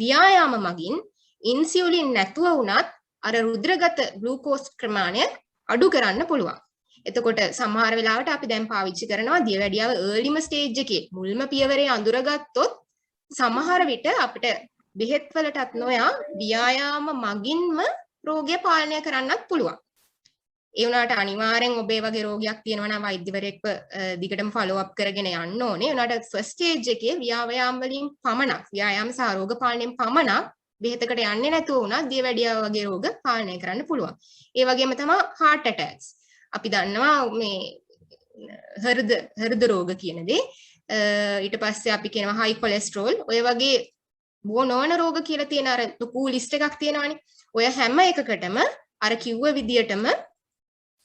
ව්‍යායාම මගින් ඉන්සියුලින් නැතුව වුණත් අර රුධිරගත ග්ලූකෝස් ප්‍රමාණය අඩු කරන්න පුළුවන්. එතකොට සමහර වෙලාවට අපි දැන් පාවිච්චි කරනවා දියවැඩියාව earlyම stage එකේ මුල්ම පියවරේ අඳුරගත්තොත් සමහර විට අපිට බෙහෙත් වලටත් නොයා ව්‍යායාම මගින්ම රෝගය පාලනය කරන්නත් පුළුවන්. ඒ වුණාට අනිවාර්යෙන් ඔබේ වගේ රෝගයක් තියෙනවා නම් වෛද්‍යවරයෙක්ව දිගටම ෆලෝ අප් කරගෙන යන්න ඕනේ. ඒ වුණාට ෆස්ට් ස්ටේජ් එකේ ව්‍යායාම වලින් පමණක් ව්‍යායාම සහ රෝග පාලනයෙන් පමණක් බෙහෙතකට යන්නේ නැතුව වුණත් දියවැඩියාව වගේ රෝග පාලනය කරන්න පුළුවන්. ඒ වගේම තමයි heart attacks. අපි දන්නවා මේ හෘද රෝග කියන දේ. ඊට පස්සේ අපි කියනවා high cholesterol. ඔය වගේ බොහෝ නොවන රෝග කියලා තියෙන අර ලොකු ලිස්ට් එකක් තියෙනවානේ. ඔය හැම එකකටම අර කිව්ව විදියටම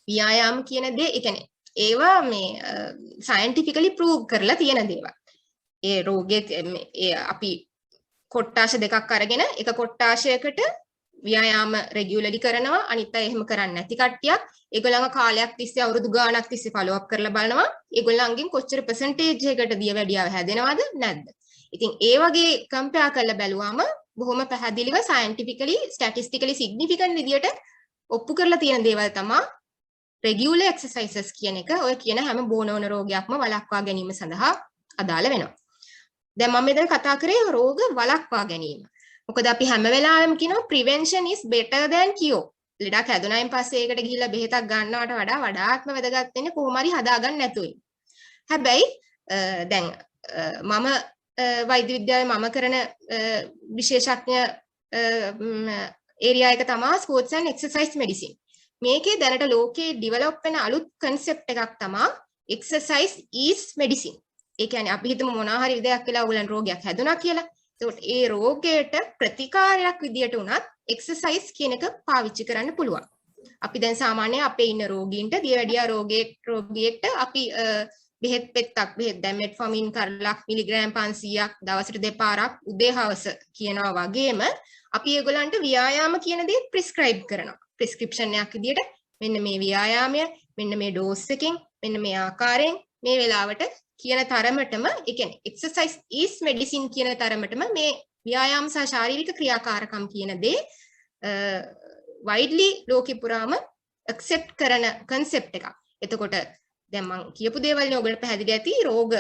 ව්‍යායාම කියන දේ ඒ කියන්නේ ඒවා මේ සයන්ටිෆිකලි ප්‍රූව් කරලා තියෙන දේවල්. ඒ රෝගයේ අපි කොට්ටාශ දෙකක් අරගෙන එක කොට්ටාශයකට ව්‍යායාම රෙගියුලර්ලි කරනවා අනිත් අය එහෙම කරන්නේ නැති කට්ටියක් ඒගොල්ලන්ගේ කාලයක් තිස්සේ අවුරුදු ගාණක් තිස්සේ ෆලෝ අප් කරලා බලනවා ඒගොල්ලන්ගෙන් කොච්චර පර්සන්ටේජ් එකකට දියවැඩියාව හැදෙනවද නැද්ද. ඉතින් ඒ වගේ කම්පෙයාර් කරලා බැලුවාම බොහොම පැහැදිලිව සයන්ටිෆිකලි ස්ටැටිස්ටිකලි සිග්නිෆිකන්ට් විදියට ඔප්පු කරලා තියෙන දේවල් තමයි regular exercises කියන එක ඔය කියන හැම බෝනෝන රෝගයක්ම වළක්වා ගැනීම සඳහා අදාළ වෙනවා. දැන් මම මෙතන කතා කරේ රෝග වළක්වා ගැනීම. මොකද අපි හැම වෙලාවෙම කියනවා prevention is better than cure. ලෙඩක් හැදුනයින් පස්සේ ඒකට ගිහිල්ලා බෙහෙතක් ගන්නවට වඩා වඩාත්ම වැදගත් වෙන්නේ කොහොම හරි හදාගන්න නැතුවයි. හැබැයි දැන් මම වෛද්‍ය විද්‍යාවේ මම කරන විශේෂඥ ඒරියා එක තමයි sports and exercise medicine. මේකේ දැනට ලෝකේ ඩිවෙලොප් වෙන අලුත් concept එකක් තමයි exercise is medicine. ඒ කියන්නේ අපි හිතමු මොනවා හරි විදියක් වෙලා ඔයගලන් රෝගයක් හැදුනා කියලා. ඒකට ඒ රෝගයට ප්‍රතිකාරයක් විදියට උනත් exercise කියන එක පාවිච්චි කරන්න පුළුවන්. අපි දැන් සාමාන්‍යයෙන් අපේ ඉන්න රෝගීන්ට දියවැඩියා රෝගියෙක්ට අපි බෙහෙත් පෙත්තක් බෙහෙත් දැන් මෙට්ෆෝමින් කරලක් මිලිග්‍රෑම් 500ක් දවසට දෙපාරක් උදේ හවස කියනවා වගේම අපි ඒගොල්ලන්ට ව්‍යායාම කියන දේ ප්‍රිස්ක්‍රයිබ් කරනවා. ප්‍රිස්ක්‍රිප්ෂන් එකක් විදියට මෙන්න මේ ව්‍යායාමය මෙන්න මේ ඩෝස් එකෙන් මෙන්න මේ ආකාරයෙන් මේ වෙලාවට කියන තරමටම ඒ කියන්නේ exercise is medicine කියන තරමටම මේ ව්‍යායාම සහ ශාරීරික ක්‍රියාකාරකම් කියන දේ widely ලෝකෙ පුරාම accept කරන concept එකක්. එතකොට දැන් මම කියපු දේවල් නේ ඔයගොල්ලෝ පැහැදිලි ඇති රෝග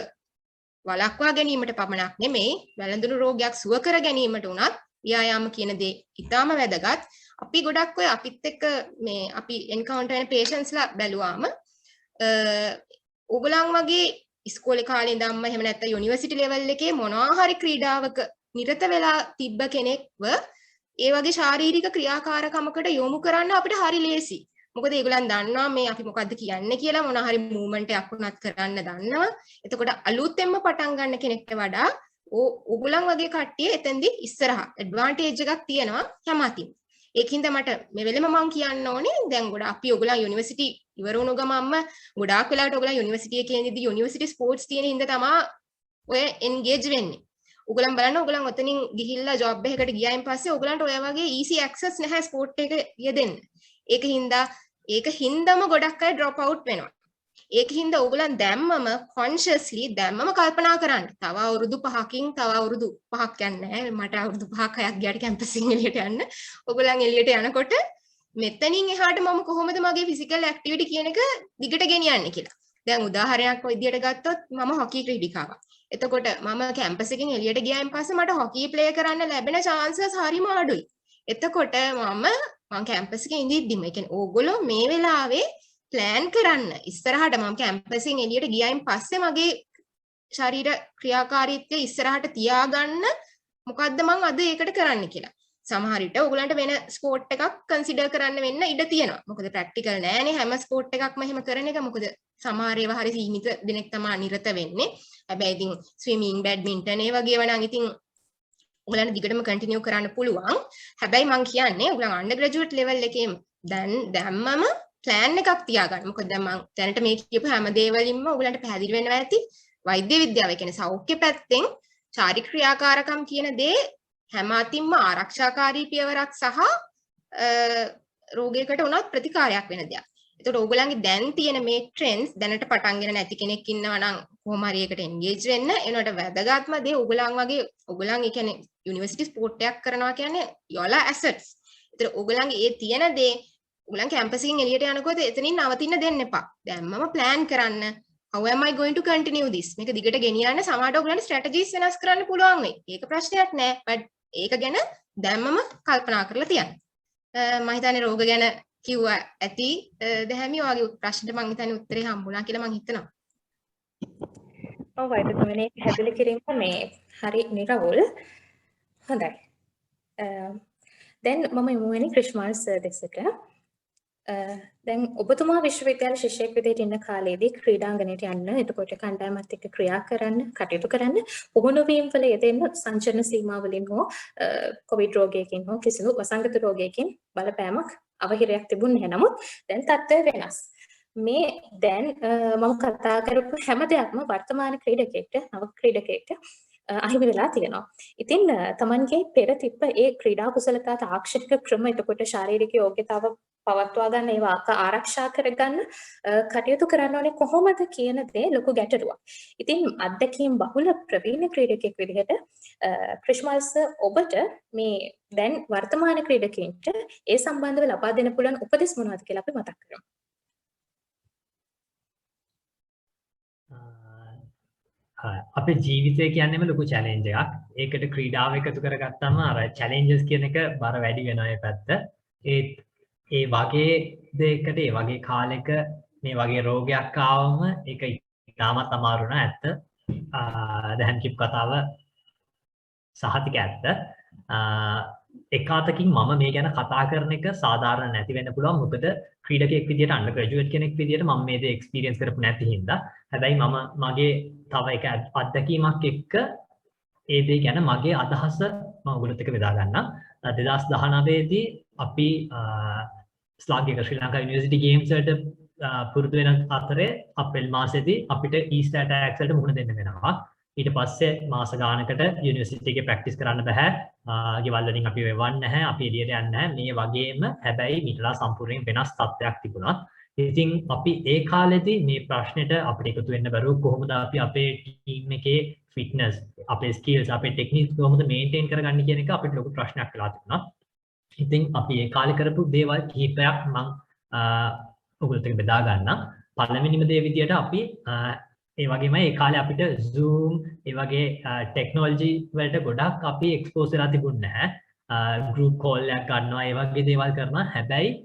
වළක්වා ගැනීමට පමණක් නෙමෙයි වැළඳුණු රෝගයක් සුව කර ගැනීමට උනත් ව්‍යායාම කියන දේ ඉතාම වැදගත්. අපි ගොඩක් ඔය අපිත් එක්ක මේ අපි එන්කවුන්ටර් වෙන පේෂන්ට්ස්ලා බැලුවාම ඕගොල්ලන් වගේ ඉස්කෝලේ කාලේ ඉඳන්ම එහෙම නැත්නම් යුනිවර්සිටි ලෙවල් එකේ මොනවා හරි ක්‍රීඩාවක නිරත වෙලා තිබ්බ කෙනෙක්ව ඒ වගේ ශාරීරික ක්‍රියාකාරකමකට යොමු කරන්න අපිට හරි ලේසි. මොකද ඒගොල්ලන් දන්නවා මේ අපි මොකද්ද කියන්නේ කියලා මොනවා හරි මූවමන්ට් එකක් වුණත් කරන්න දන්නවා. එතකොට අලුතෙන්ම පටන් ගන්න කෙනෙක්ට වඩා ඕගොල්ලන් වගේ කට්ටිය එතෙන්දී ඉස්සරහා ඇඩ්වාන්ටේජ් එකක් තියෙනවා හැමතින්. ඒකින්ද මට මේ වෙලෙම මම කියන්න ඕනේ දැන් ගොඩක් අපි ඔයගොල්ලන් යුනිවර්සිටි ඉවර වුණ ගමන්ම ගොඩාක් වෙලාවට ඔයගොල්ලන් යුනිවර්සිටි එකේ ඉඳි යුනිවර්සිටි ස්පෝර්ට්ස් තියෙන හින්දා තමයි ඔය එන්ගේජ් වෙන්නේ. ඔයගොල්ලන් බලන්න ඔයගොල්ලන් ඔතනින් ගිහිල්ලා ජොබ් එකකට ගියායින් පස්සේ ඔයගොල්ලන්ට ඔය වගේ easy access නැහැ ස්පෝර්ට් එක යෙදෙන්න. ඒක හින්දාම ගොඩක් අය drop out වෙනවා. ඒක හින්දා ඔයගොල්ලන් දැම්මම consciously දැම්මම කල්පනා කරන්න. තව අවුරුදු 5කින් තව අවුරුදු 5ක් යන්නේ නැහැ. මට අවුරුදු 5ක් 6ක් ගියාට කැම්පස් එකෙන් එළියට යන්න. ඔයගොල්ලන් එළියට යනකොට මෙතනින් එහාට මම කොහොමද මගේ ෆිසිකල් ඇක්ටිවිටි කියන එක දිගට ගෙනියන්නේ කියලා. දැන් උදාහරණයක් විදියට ගත්තොත් මම හොකි ක්‍රීඩිකාවක්. එතකොට මම කැම්පස් එකෙන් එළියට ගියායින් පස්සේ මට හොකි ප්ලේ කරන්න ලැබෙන chances හරිම අඩුයි. එතකොට මම කැම්පස් එකේ ඉඳිද්දිම ඒ කියන්නේ ඕගොල්ලෝ මේ වෙලාවේ ප්ලෑන් කරන්න ඉස්සරහට මම කැම්පස් එකෙන් එළියට ගියායින් පස්සේ මගේ ශරීර ක්‍රියාකාරීත්වය ඉස්සරහට තියාගන්න මොකද්ද මම අද ඒකට කරන්න කියලා. සමහර විට ඔයගලන්ට වෙන ස්පෝර්ට් එකක් කන්සිඩර් කරන්න වෙන්න ඉඩ තියෙනවා. මොකද ප්‍රැක්ටිකල් නෑනේ හැම ස්පෝර්ට් එකක්ම එහෙම කරන එක. මොකද සමහර ඒවා හරි සීමිත දෙනෙක් තමයි නිරත වෙන්නේ. හැබැයි ඉතින් ස්විමින්, බැඩ්මින්ටන් ඒ වගේ ඒවා නම් ඉතින් ඔයගලන්ට දිගටම කන්ටිනියු කරන්න පුළුවන්. හැබැයි මම කියන්නේ ඔයගලන් අන්ඩර් ග්‍රැජුවේට් ලෙවල් එකේම දැම්මම ප්ලෑන් එකක් තියාගන්න. මොකද දැන් මම දැනට මේ කියපු හැම දේවලින්ම ඔයගලන්ට පැහැදිලි වෙනවා ඇති. වෛද්‍ය විද්‍යාව කියන්නේ සෞඛ්‍ය පැත්තෙන් ශාරීරික ක්‍රියාකාරකම් කියන දේ හැම අතින්ම ආරක්ෂාකාරී පියවරක් සහ රෝගයකට උනත් ප්‍රතිකාරයක් වෙන දෙයක්. ඒතකොට ඕගොල්ලන්ගේ දැන් තියෙන මේ ට්‍රෙන්ඩ්ස් දැනට පටන්ගෙන නැති කෙනෙක් ඉන්නවා නම් කොහොම හරි ඒකට එන්ගේජ් වෙන්න. ඒනට වැදගත්ම දේ ඕගොල්ලන් ඒ කියන්නේ යුනිවර්සිටි ස්පෝර්ට් එකක් කරනවා කියන්නේ යෝලා ඇසට්ස්. ඒතර ඕගොල්ලන්ගේ ඒ තියෙන දේ ඕගොල්ලන් කැම්පස් එකෙන් එළියට යනකොට එතනින් නවතින්න දෙන්න එපා. දැන්මම ප්ලෑන් කරන්න. How am I going to continue this? මේක දිගට ගෙනියන්න සමහරට ඔයගොල්ලන්ට ස්ට්‍රැටජිස් වෙනස් කරන්න පුළුවන් වෙයි. ඒක ප්‍රශ්නයක් නෑ. but ඒක ගැන දැන්මම කල්පනා කරලා තියන්න. මම හිතන්නේ රෝග ගැන කිව්වා ඇති. දැහැමි ඔයාගේ ප්‍රශ්නෙට මම හිතන්නේ උත්තරේ හම්බුණා කියලා මම හිතනවා. ඔව් වයිදතුමනේ හැදිලි කිරීම මේ හරි නිරවුල්. හොඳයි. දැන් මම යමු වෙන්නේ ක්‍රිෂ්මාල් සර් දෙසට. දැන් ඔබතුමා විශ්වවිද්‍යාල ශිෂ්‍යයෙක් විදිහට ඉන්න කාලේදී ක්‍රීඩාංගණයට යන්න, එතකොට කණ්ඩායමත් එක්ක ක්‍රියා කරන්න, කටයුතු කරන්න, පුහුණු වීම් වල යෙදෙන්න සංචරණ සීමාවලින් හෝ කොවිඩ් රෝගයකින් හෝ කිසිදු වසංගත රෝගයකින් බලපෑමක් අවහිරයක් තිබුණේ නැහැ. නමුත් දැන් තත්ත්වය වෙනස්. මේ දැන් මම කතා කරපු හැම දෙයක්ම වර්තමාන ක්‍රීඩකයෙක්ට, නව ක්‍රීඩකයෙක්ට අහිමි වෙලා තියෙනවා. ඉතින් තමන්ගේ පෙර තිබ්බ ඒ ක්‍රීඩා කුසලතා තාක්ෂණික ක්‍රම, එතකොට ශාරීරික යෝග්‍යතාව පවත්වා ගන්න, ඒවා ආරක්ෂා කරගන්න කටයුතු කරන්න ඕනේ කොහොමද කියන දේ ලොකු ගැටලුවක්. ඉතින් අත්දැකීම් බහුල ප්‍රවීණ ක්‍රීඩකයෙක් විදිහට ක්‍රිෂ්මල් සර් ඔබට මේ දැන් වර්තමාන ක්‍රීඩකයන්ට ඒ සම්බන්ධව ලබා දෙන්න පුළුවන් උපදෙස් මොනවද කියලා අපි මතක් කරමු. අපේ ජීවිතය කියන්නේම ලොකු චැලෙන්ජ් එකක්. ඒකට ක්‍රීඩාව එකතු කරගත්තම අර චැලෙන්ජස් කියන එක බර වැඩි වෙනවා ඒ පැත්ත. ඒ වගේ දෙයකට ඒ වගේ කාලෙක මේ වගේ රෝගයක් ආවම ඒක ඉතාමත් අමාරු නෑ ඇත්ත. දැන් කිප් කතාව සහතික ඇත්ත. එක අතකින් මම මේ ගැන කතා කරන එක සාධාරණ නැති වෙන්න පුළුවන්. මොකද ක්‍රීඩකයෙක් විදියට අන්ඩර් ග්‍රැජුවේට් කෙනෙක් විදියට මම මේ දේ එක්ස්පීරියන්ස් කරපු නැති හින්දා. හැබැයි මම මගේ තව එක අත්දැකීමක් එක්ක ඒ දේ ගැන මගේ අදහස මම ඔයගොල්ලොත් එක්ක බෙදා ගන්නම්. 2019 දී අපි ස්ලාග් ශ්‍රී ලංකා යුනිවර්සිටි ගේම්ස් වලට පුරුදු වෙන අතරේ අප්‍රේල් මාසෙදී අපිට ඊස්ට් ඇටැක්ස් වලට මුහුණ දෙන්න වෙනවා. ඊට පස්සේ මාස ගානකට යුනිවර්සිටි එකේ ප්‍රැක්ටිස් කරන්න බෑ. ගෙවල් වලින් අපි වෙවන්නේ නැහැ. අපි එළියට යන්නේ නැහැ. මේ වගේම හැබැයි මීටලා සම්පූර්ණයෙන් වෙනස් තත්ත්වයක් තිබුණා. ඉතින් අපි ඒ කාලෙදී මේ ප්‍රශ්නෙට අපිට එකතු වෙන්න බැරුව කොහොමද අපි අපේ ටීම් එකේ ෆිට්නස්, අපේ ස්කිල්ස්, අපේ ටෙක්නික්ස් කොහොමද මේන්ටේන් කරගන්නේ කියන එක අපිට ලොකු ප්‍රශ්නයක් වෙලා තිබුණා. ඉතින් අපි ඒ කාලේ කරපු දේවල් කිහිපයක් මම ඔයගොල්ලොත් එක්ක බෙදා ගන්නම්. පළවෙනිම දේ විදියට අපි ඒ වගේම ඒ කාලේ අපිට Zoom ඒ වගේ ටෙක්නොලොජි වලට ගොඩක් අපි එක්ස්පෝස් වෙලා තිබුණේ නැහැ. ගෲප් කෝල් එකක් ගන්නවා ඒ වගේ දේවල් කරනවා. හැබැයි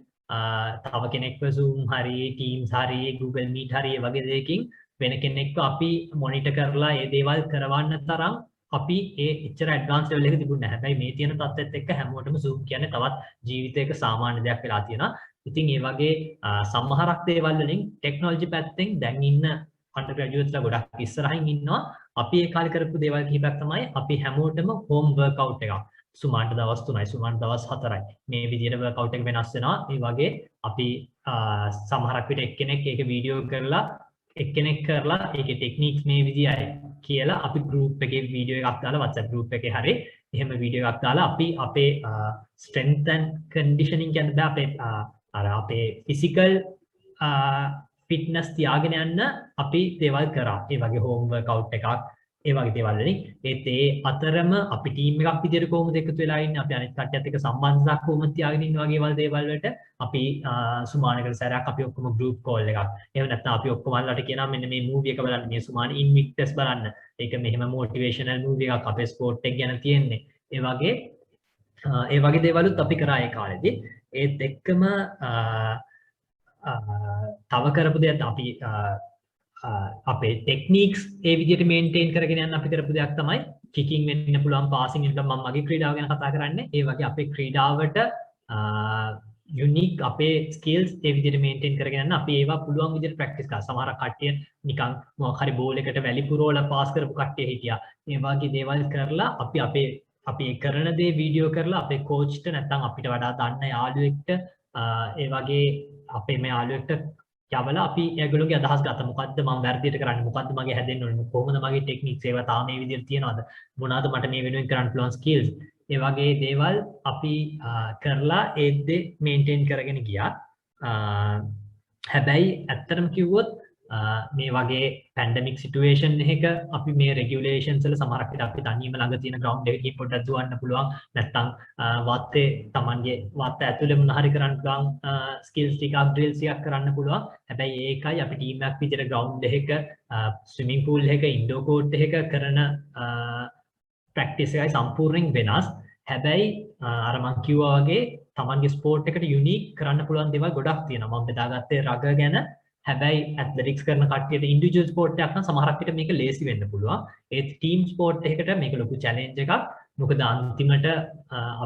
තව කෙනෙක්ව Zoom හරි Teams හරි Google Meet හරි ඒ වගේ දෙයකින් වෙන කෙනෙක්ව අපි මොනිටර් කරලා ඒ දේවල් කරවන්න තරම් අපි ඒ එච්චර ඇඩ්වාන්ස් ලෙවල් එකක තිබුණේ නැහැ. හැබැයි මේ තියෙන තත්ත්වෙත් එක්ක හැමෝටම Zoom කියන්නේ තවත් ජීවිතයක සාමාන්‍ය දෙයක් වෙලා තියෙනවා. ඉතින් ඒ වගේ සමහරක් දේවල් වලින් ටෙක්නොලොජි පැත්තෙන් දැන් ඉන්න අන්ඩර් ග්‍රැජුවේට්ස්ලා ගොඩක් ඉස්සරහින් ඉන්නවා. අපි ඒ කාලේ කරපු දේවල් කිහිපයක් තමයි අපි හැමෝටම හෝම් වර්ක්අවුට් එකක්. සුමාන්ට දවස් 3යි, සුමාන්ට දවස් 4යි. මේ විදිහට වර්ක්අවුට් එක වෙනස් වෙනවා. ඒ වගේ අපි සමහරක් විට එක්කෙනෙක් ඒක වීඩියෝ කරලා එක්කෙනෙක් කරලා ඒකේ ටෙක්නික්ස් මේ විදිහයි කියලා අපි ගෲප් එකේ වීඩියෝ එකක් දාලා WhatsApp ගෲප් එකේ හරි එහෙම වීඩියෝ එකක් දාලා අපි අපේ ස්ට්‍රෙන්ත් ඇන්ඩ් කන්ඩිෂනින් කියන්නේ අපේ අපේ ෆිසිකල් ෆිට්නස් තියාගෙන යන්න අපි දේවල් කරා. ඒ වගේ හෝම් වර්ක්අවුට් එකක් ඒ වගේ දේවල් වලින් ඒත් ඒ අතරම අපි ටීම් එකක් විදියට කොහොමද එකතු වෙලා ඉන්නේ, අපි අනිත් කට්ටියත් එක්ක සම්බන්ධතාවක් කොහොමද තියාගෙන ඉන්න වගේ දේවල් වලට අපි සුමානකට සැරයක් අපි ඔක්කොම ගෲප් කෝල් එකක්. එහෙම නැත්නම් අපි ඔක්කොම අල්ලට කියනවා මෙන්න මේ මූවි එක බලන්න, මේ සුමාන ඉන්වික්ටස් බලන්න. ඒක මෙහෙම මොටිවේෂනල් මූවි එකක් අපේ ස්පෝර්ට් එක ගැන තියෙන්නේ. ඒ වගේ දේවලුත් අපි කරා ඒ කාලේදී. ඒත් එක්කම තව කරපු දෙයක් අපි අපේ ටෙක්නික්ස් ඒ විදිහට මේන්ටේන් කරගෙන යන්න අපි කරපු දෙයක් තමයි කිකින් වෙන්න පුළුවන්, පාසින් වෙන්න මම මගේ ක්‍රීඩාව ගැන කතා කරන්නේ. ඒ වගේ අපේ ක්‍රීඩාවට යුනික් අපේ ස්කිල්ස් ඒ විදිහට මේන්ටේන් කරගෙන යන්න අපි ඒවා පුළුවන් විදිහට ප්‍රැක්ටිස් කරා. සමහර කට්ටිය නිකන් මොකක් හරි බෝල් එකට වැලි පුරවලා පාස් කරපු කට්ටිය හිටියා. ඒ වගේ දේවල් කරලා අපි කරන දේ වීඩියෝ කරලා අපේ කෝච්ට නැත්නම් අපිට වඩා දන්න යාළුවෙක්ට ඒ වගේ අපේ මේ යාළුවෙක්ට යවලා අපි ඒගොල්ලෝගේ අදහස් ගත්තා. මොකද්ද මම වැරදියට කරන්නේ, මොකද්ද මගේ හැදෙන්න ඕනේ, කොහොමද මගේ ටෙක්නික්ස් ඒවා තාම මේ විදිහට තියනවද, මොනවාද මට මේ වෙනුවෙන් කරන්න පුළුවන් ස්කිල්ස්, ඒ වගේ දේවල් අපි කරලා ඒ දේ මේන්ටේන් කරගෙන ගියා. හැබැයි ඇත්තටම කිව්වොත් මේ වගේ පැන්ඩමික් සිටුේෂන් එක අපි මේ රෙගියුලේෂන්ස් වල සමහරක් විට අපි තනියම ළඟ තියෙන ග්‍රවුන්ඩ් එකකින් පොඩ්ඩක් දුවන්න පුළුවන් නැත්නම් වත්තේ Tamanගේ වත්ත ඇතුලේ මොන හරි කරන්න පුළුවන් ස්කිල්ස් ටිකක් ඩ්‍රිල්ස් ටිකක් කරන්න පුළුවන් හැබැයි ඒකයි අපි ටීම් එකක් විදිහට ග්‍රවුන්ඩ් එකක ස්විමින් පූල් එකක ඉන්ඩෝර් කෝට් එකක කරන ප්‍රැක්ටිස් එකයි සම්පූර්ණයෙන් වෙනස් හැබැයි අර මම කිව්වා වගේ Tamanගේ ස්පෝර්ට් එකට යුනික් කරන්න පුළුවන් දේවල් ගොඩක් තියෙනවා මම බෙදාගත්තේ රග ගැන හැබැයි ඇත්ලටික්ස් කරන කට්ටියට ඉන්ඩිවිජුවල් ස්පෝර්ට් එකක් නම් සමහරක් විට මේක ලේසි වෙන්න පුළුවන් ඒත් ටීම් ස්පෝර්ට් එකකට මේක ලොකු චැලෙන්ජ් එකක් මොකද අන්තිමට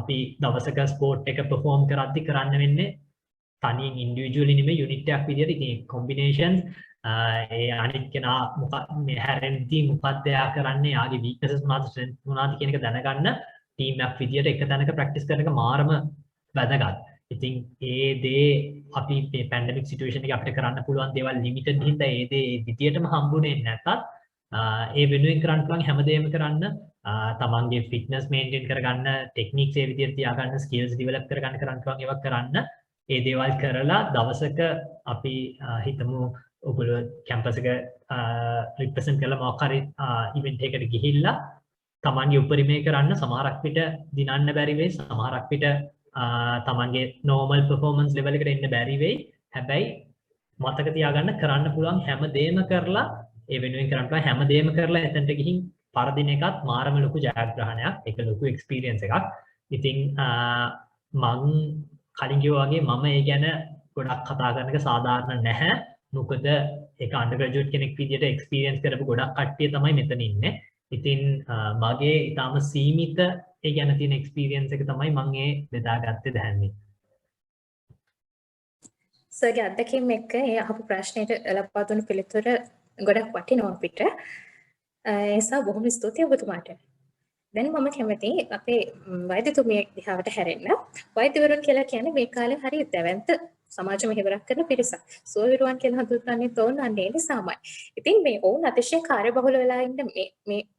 අපි දවසක ස්පෝර්ට් එක පර්ෆෝම් කරද්දි කරන්න වෙන්නේ තනියෙන් ඉන්ඩිවිජුවලි නෙමෙයි යුනිට් එකක් විදියට ඉතින් කොම්බිනේෂන්ස් ඒ අනිත් කෙනා මොකක්ද මේ හැරෙන්දී මොකක්ද එයා කරන්නේ යාගේ වීක්නසස් මොනවද ස්ට්‍රෙන්ත් මොනවද කියන එක දැනගන්න ටීම් එකක් විදියට එක තැනක ප්‍රැක්ටිස් කරන එක මාරම වැදගත්. ඉතින් ඒ දේ අපි මේ පැන්ඩමික් සිටුේෂන් එකේ අපිට කරන්න පුළුවන් දේවල් ලිමිටඩ් හින්දා ඒ දේ විදියටම හම්බුනේ නැතත් ඒ වෙනුවෙන් කරන්න පුළුවන් හැමදේම කරන්න තමන්ගේ ෆිට්නස් මේන්ටේන් කරගන්න ටෙක්නික්ස් ඒ විදියට තියාගන්න ස්කිල්ස් ඩෙවලොප් කරගන්න පුළුවන් ඒවා කරන්න ඒ දේවල් කරලා දවසක අපි හිතමු ඔයගොල්ලෝ කැම්පස් එක රිප්‍රසන්ට් කරලා මොකක් හරි ඉවෙන්ට් එකකට ගිහිල්ලා තමන්ගේ උපරිමය කරන්න සමහරක් විට දිනන්න බැරි වෙයි සමහරක් විට තමන්ගේ normal performance level එකට එන්න බැරි වෙයි හැබැයි මතක තියාගන්න කරන්න පුළුවන් හැමදේම කරලා ඒ වෙනුවෙන් කරන්න පුළුවන් හැමදේම කරලා එතනට ගිහින් පරදින එකත් මාරම ලොකු ජයග්‍රහණයක් ඒක ලොකු experience එකක් ඉතින් මං කලින් කිව්වා වගේ මම ඒ ගැන ගොඩක් කතා කරන එක සාධාරණ නැහැ මොකද ඒක undergraduate කෙනෙක් විදියට experience කරපු ගොඩක් කට්ටිය තමයි මෙතන ඉන්නේ ඉතින් මගේ ඊටාම සීමිත ඒ ගැන තියෙන එක්ස්පීරියන්ස් එක තමයි මම ඒ බෙදාගත්තේ දැන්නේ. සර්ගේ අත්දැකීම් එක්ක ඒ අහපු ප්‍රශ්නෙට ලබා දුන්න පිළිතුර ගොඩක් වටිනවා අපිට. ඒ නිසා බොහොම ස්තුතියි ඔබතුමාට. දැන් මම කැමති අපේ වෛද්‍යතුමිය දිහාවට හැරෙන්න. වෛද්‍යවරුන් කියලා කියන්නේ මේ කාලේ හරි දැවැන්ත සමාජ මෙහෙවරක් කරන පිරිසක්. සුවවිරුවන් කියලා හඳුන්වන්නේ තෝරන්නේ නිසාමයි. ඉතින් මේ වුන් අතිශය කාර්යබහුල වෙලා ඉන්න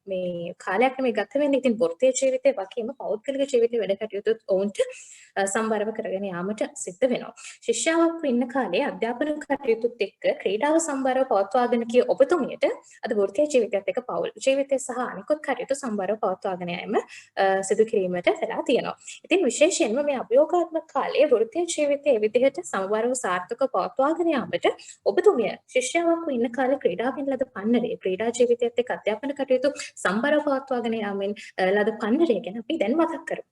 මේ කාලයක් මේ ගත වෙන්නේ ඉතින් වෘත්තීය ජීවිතේ වගේම පෞද්ගලික ජීවිතේ වැඩ කටයුතුත් ඔවුන්ට සම්බරව කරගෙන යාමට සිද්ධ වෙනවා. ශිෂ්‍යාවක් ඉන්න කාලේ අධ්‍යාපන කටයුතුත් එක්ක ක්‍රීඩාව සම්බරව පවත්වාගෙන ගිය ඔබතුමියට අද වෘත්තීය ජීවිතයත් එක්ක පෞල් ජීවිතය සහ අනිකුත් කටයුතු සම්බරව පවත්වාගෙන යාම සිදු කිරීමට වෙලා තියෙනවා. ඉතින් විශේෂයෙන්ම මේ අභියෝගාත්මක කාලයේ වෘත්තීය ජීවිතයේ විදිහට සමබරව සාර්ථකව පවත්වාගෙන යාමට ඔබතුමිය ශිෂ්‍යාවක් ඉන්න කාලේ ක්‍රීඩාවෙන් ලද පන්නරේ ක්‍රීඩා ජීවිතයත් එක්ක අධ්‍යාපන කටයුතු සම්බරව පවත්වාගෙන යාමෙන් ලද පන්නරේ ගැන අපි දැන් මතක් කරමු.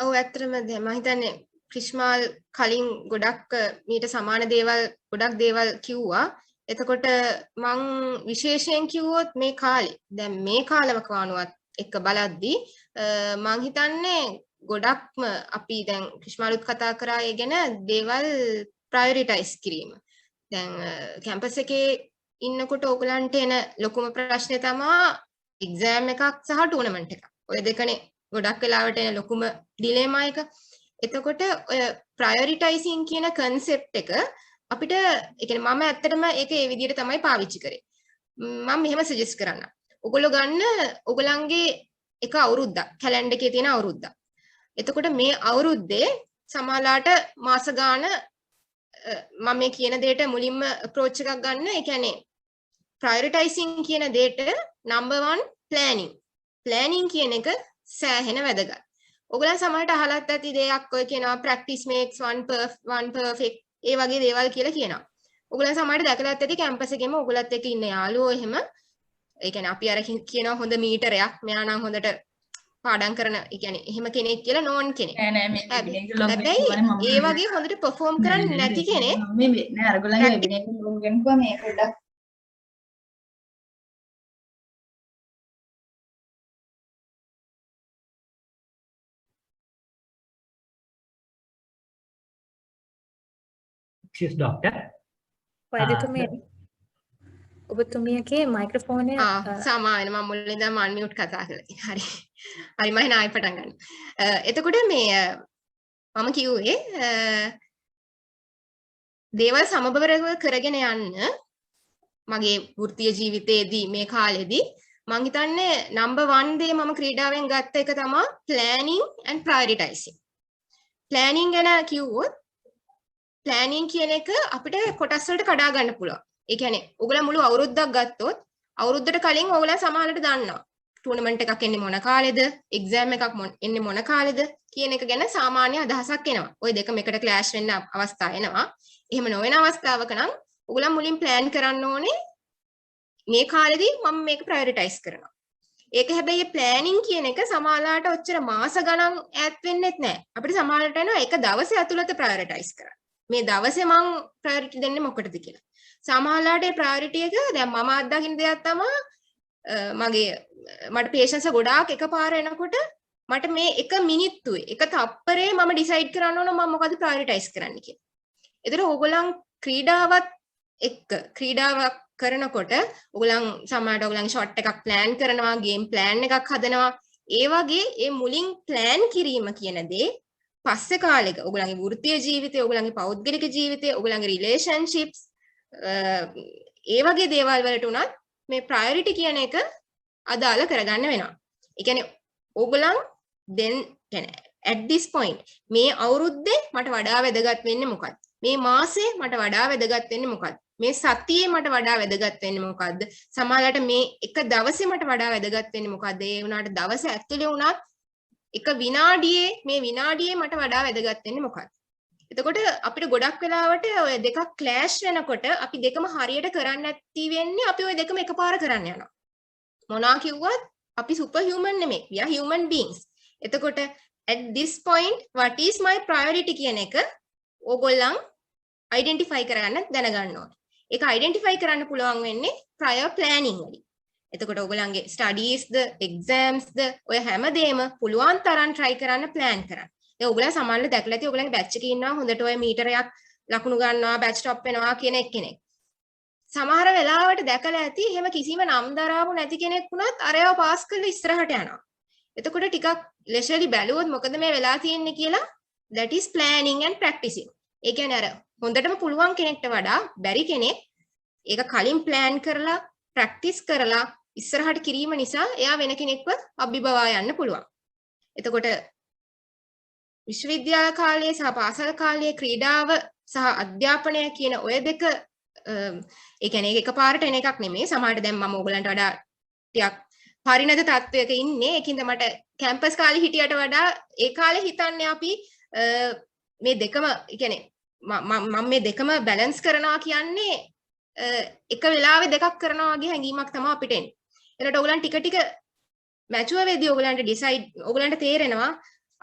ඔව් ඇත්තටම මම හිතන්නේ ක්‍රිෂ්මාල් කලින් ගොඩක් මීට සමාන ගොඩක් දේවල් කිව්වා. එතකොට මං විශේෂයෙන් කිව්වොත් මේ කාලේ දැන් මේ කාලවකවානුවත් එක්ක බලද්දී මං හිතන්නේ ගොඩක්ම අපි දැන් ක්‍රිෂ්මාලුත් කතා කරා ඒ ගැන දේවල් ප්‍රයොරිටයිස් කිරීම. දැන් කැම්පස් එකේ ඉන්නකොට ඕගලන්ට එන ලොකුම ප්‍රශ්නේ තමයි එක්සෑම් එකක් සහ ටූර්නමන්ට් එකක්. ඔය දෙකනේ ගොඩක් වෙලාවට එන ලොකුම ඩිලේමා එක. එතකොට ඔය ප්‍රයොරිටයිසින් කියන කන්සෙප්ට් එක අපිට ඒ කියන්නේ මම ඇත්තටම ඒක ඒ විදිහට තමයි පාවිච්චි කරේ. මම මෙහෙම සජෙස්ට් කරන්නම්. ඔයගොල්ලෝ ගන්න ඔයගලන්ගේ එක අවුරුද්දක් කැලෙන්ඩර් එකේ තියෙන අවුරුද්දක්. එතකොට මේ අවුරුද්දේ සමාලාට මාස ගාන මම මේ කියන දෙයට මුලින්ම අප්‍රෝච් එකක් ගන්න. ඒ කියන්නේ ප්‍රයොරිටයිසින් කියන දෙයට නම්බර් 1 ප්ලෑනින්. ප්ලෑනින් කියන එක සෑහෙන වැදගත්. ඔයගලන් සමහරට අහලත් ඇති දෙයක් ඔය කියනවා ප්‍රැක්ටිස් මේක්ස් one perfect ඒ වගේ දේවල් කියලා කියනවා. ඔයගලන් සමහරට දැකලාත් ඇති කැම්පස් එකේම ඔයගලත් එක්ක ඉන්න යාළුවෝ එහෙම ඒ කියන්නේ අපි අර කියනවා හොඳ මීටරයක් මෙයා නම් හොඳට පාඩම් කරන ඒ කියන්නේ එහෙම කෙනෙක් කියලා නෝන් කෙනෙක්. හැබැයි ඒ වගේ හොඳට perform කරන්නේ නැති කෙනෙක් මේ නෑ අරගොල්ලන්ගේ වෙබිනාර් එක ලෝග් ගන්නකො මේ පොඩ්ඩක් Excuse doctor. වෛද්‍යතුමිය ඔබතුමියගේ මයික්‍රොෆෝනය සමාන මම මුලින් ඉඳන් අන්මියුට් කතා කරලා තියෙනවා. හරි. හරි මම එන ආයෙ පටන් ගන්න. එතකොට මේ මම කිව්වේ දේවල් සමබරව කරගෙන යන්න මගේ වෘත්තීය ජීවිතයේදී මේ කාලෙදී මම හිතන්නේ නම්බර් 1 දේ මම ක්‍රීඩාවෙන් ගත්ත එක තමයි planning and prioritizing. planning ගැන කිව්වොත් ප්ලෑනින් කියන එක අපිට කොටස් වලට කඩා ගන්න පුළුවන්. ඒ කියන්නේ ඔයගොල්ලෝ මුළු අවුරුද්දක් ගත්තොත් අවුරුද්දට කලින් ඔයගොල්ලෝ සමහරවිට දන්නවා. ටූර්නමන්ට් එකක් එන්නේ මොන කාලෙද, එක්සෑම් එකක් එන්නේ මොන කාලෙද කියන එක ගැන සාමාන්‍ය අදහසක් එනවා. ওই දෙකම එකට ක්ලෑෂ් වෙන්න අවස්ථා එනවා. එහෙම නොවන අවස්ථාවක නම් ඔයගොල්ලෝ මුලින් ප්ලෑන් කරන්න ඕනේ මේ කාලෙදී මම මේක ප්‍රයොරිටයිස් කරනවා. ඒක හැබැයි ප්ලෑනින් කියන එක සමහරලාට ඔච්චර මාස ගණන් ඈත් වෙන්නෙත් නැහැ. අපිට සමහරලාට එනවා එක දවසේ ඇතුළත ප්‍රයොරිටයිස් කරන්න. මේ දවසේ මම ප්‍රයොරිටි දෙන්නේ මොකටද කියලා. සමහරලාට ඒ ප්‍රයොරිටි එක දැන් මම අත්දකින්න දෙයක් තමයි මට පේෂන්ස් ගොඩාක් එකපාර එනකොට මට මේ එක මිනිත්තුවේ එක තප්පරේ මම ඩිසයිඩ් කරන්න ඕන මම මොකද ප්‍රයොරිටයිස් කරන්න කියලා. ඒතර ඕගොල්ලන් ක්‍රීඩාවක් කරනකොට ඔයගොල්ලන් සමහරවිට ඔයගොල්ලන් ෂොට් එකක් ප්ලෑන් කරනවා, ගේම් ප්ලෑන් එකක් හදනවා. ඒ වගේ ඒ මුලින් ප්ලෑන් කිරීම කියන දේ පස්සේ කාලෙක ඔයගොල්ලන්ගේ වෘත්තීය ජීවිතය, ඔයගොල්ලන්ගේ පෞද්ගලික ජීවිතය, ඔයගොල්ලන්ගේ රිලේෂන්ෂිප්ස් ඒ වගේ දේවල් වලට උනත් මේ ප්‍රයොරිටි කියන එක අදාළ කරගන්න වෙනවා. ඒ කියන්නේ ඕගොල්ලන් at this point මේ අවුරුද්දේ මට වඩා වැදගත් වෙන්නේ මොකක්ද? මේ මාසේ මට වඩා වැදගත් වෙන්නේ මොකක්ද? මේ සතියේ මට වඩා වැදගත් වෙන්නේ මොකක්ද? සමහරවිට මේ එක දවසේ මට වඩා වැදගත් වෙන්නේ මොකක්ද? ඒ වුණාට දවස ඇතුලේ වුණත් එක විනාඩියේ මට වඩා වැදගත් වෙන්නේ මොකක්ද? එතකොට අපිට ගොඩක් වෙලාවට ඔය දෙකක් ක්ලෑෂ් වෙනකොට අපි දෙකම හරියට කරන්නේ නැති වෙන්නේ අපි ඔය දෙකම එකපාර කරන්න යනවා. මොනවා කිව්වත් අපි සුපර් හියුමන් නෙමෙයි. we are human beings. එතකොට at this point what is my priority කියන එක ඕගොල්ලන් identify කරගන්න දැනගන්න ඕනේ. ඒක identify කරන්න පුළුවන් වෙන්නේ prior planning වලින්. එතකොට ඔයගොල්ලන්ගේ studies ද exams ද ඔය හැමදේම පුළුවන් තරම් try කරන්න plan කරන්න. ඒ ඔයගොල්ලන් සමහරවිට දැකලා ඇති ඔයගොල්ලන්ගේ batch එකේ ඉන්නවා හොඳට ඔය මීටරයක් ලකුණු ගන්නවා batch top වෙනවා කියන එක්කෙනෙක්. සමහර වෙලාවට දැකලා ඇති එහෙම කිසිම නම් දරාපු නැති කෙනෙක් වුණත් අරයව පාස් කරලා ඉස්සරහට යනවා. එතකොට ටිකක් ලෙෂර්ලි බැලුවොත් මොකද මේ වෙලා තියෙන්නේ කියලා that is planning and practicing. ඒ කියන්නේ අර හොඳටම පුළුවන් කෙනෙක්ට වඩා බැරි කෙනෙක් ඒක කලින් plan කරලා practice කරලා ඉස්සරහට කිරීම නිසා එයා වෙන කෙනෙක්ව අභිබවා යන්න පුළුවන්. එතකොට විශ්වවිද්‍යාල කාලයේ සහ පාසල් කාලයේ ක්‍රීඩාව සහ අධ්‍යාපනය කියන ඔය දෙක ඒ කියන්නේ එකපාරට එන එකක් නෙමෙයි. සමහරට දැන් මම ඕගලන්ට වඩා ටිකක් පරිණත තත්වයක ඉන්නේ. ඒකින්ද මට කැම්පස් කාලේ හිටියට වඩා ඒ කාලේ හිතන්නේ අපි මේ දෙකම ඒ කියන්නේ මම මේ දෙකම බැලන්ස් කරනවා කියන්නේ එක වෙලාවෙ දෙකක් කරනවා වගේ හැඟීමක් තමයි අපිට එන්නේ. ඒකට ඕගලන් ටික ටික මැචුවර් වෙදී ඕගලන්ට ඩිසයිඩ් ඕගලන්ට තේරෙනවා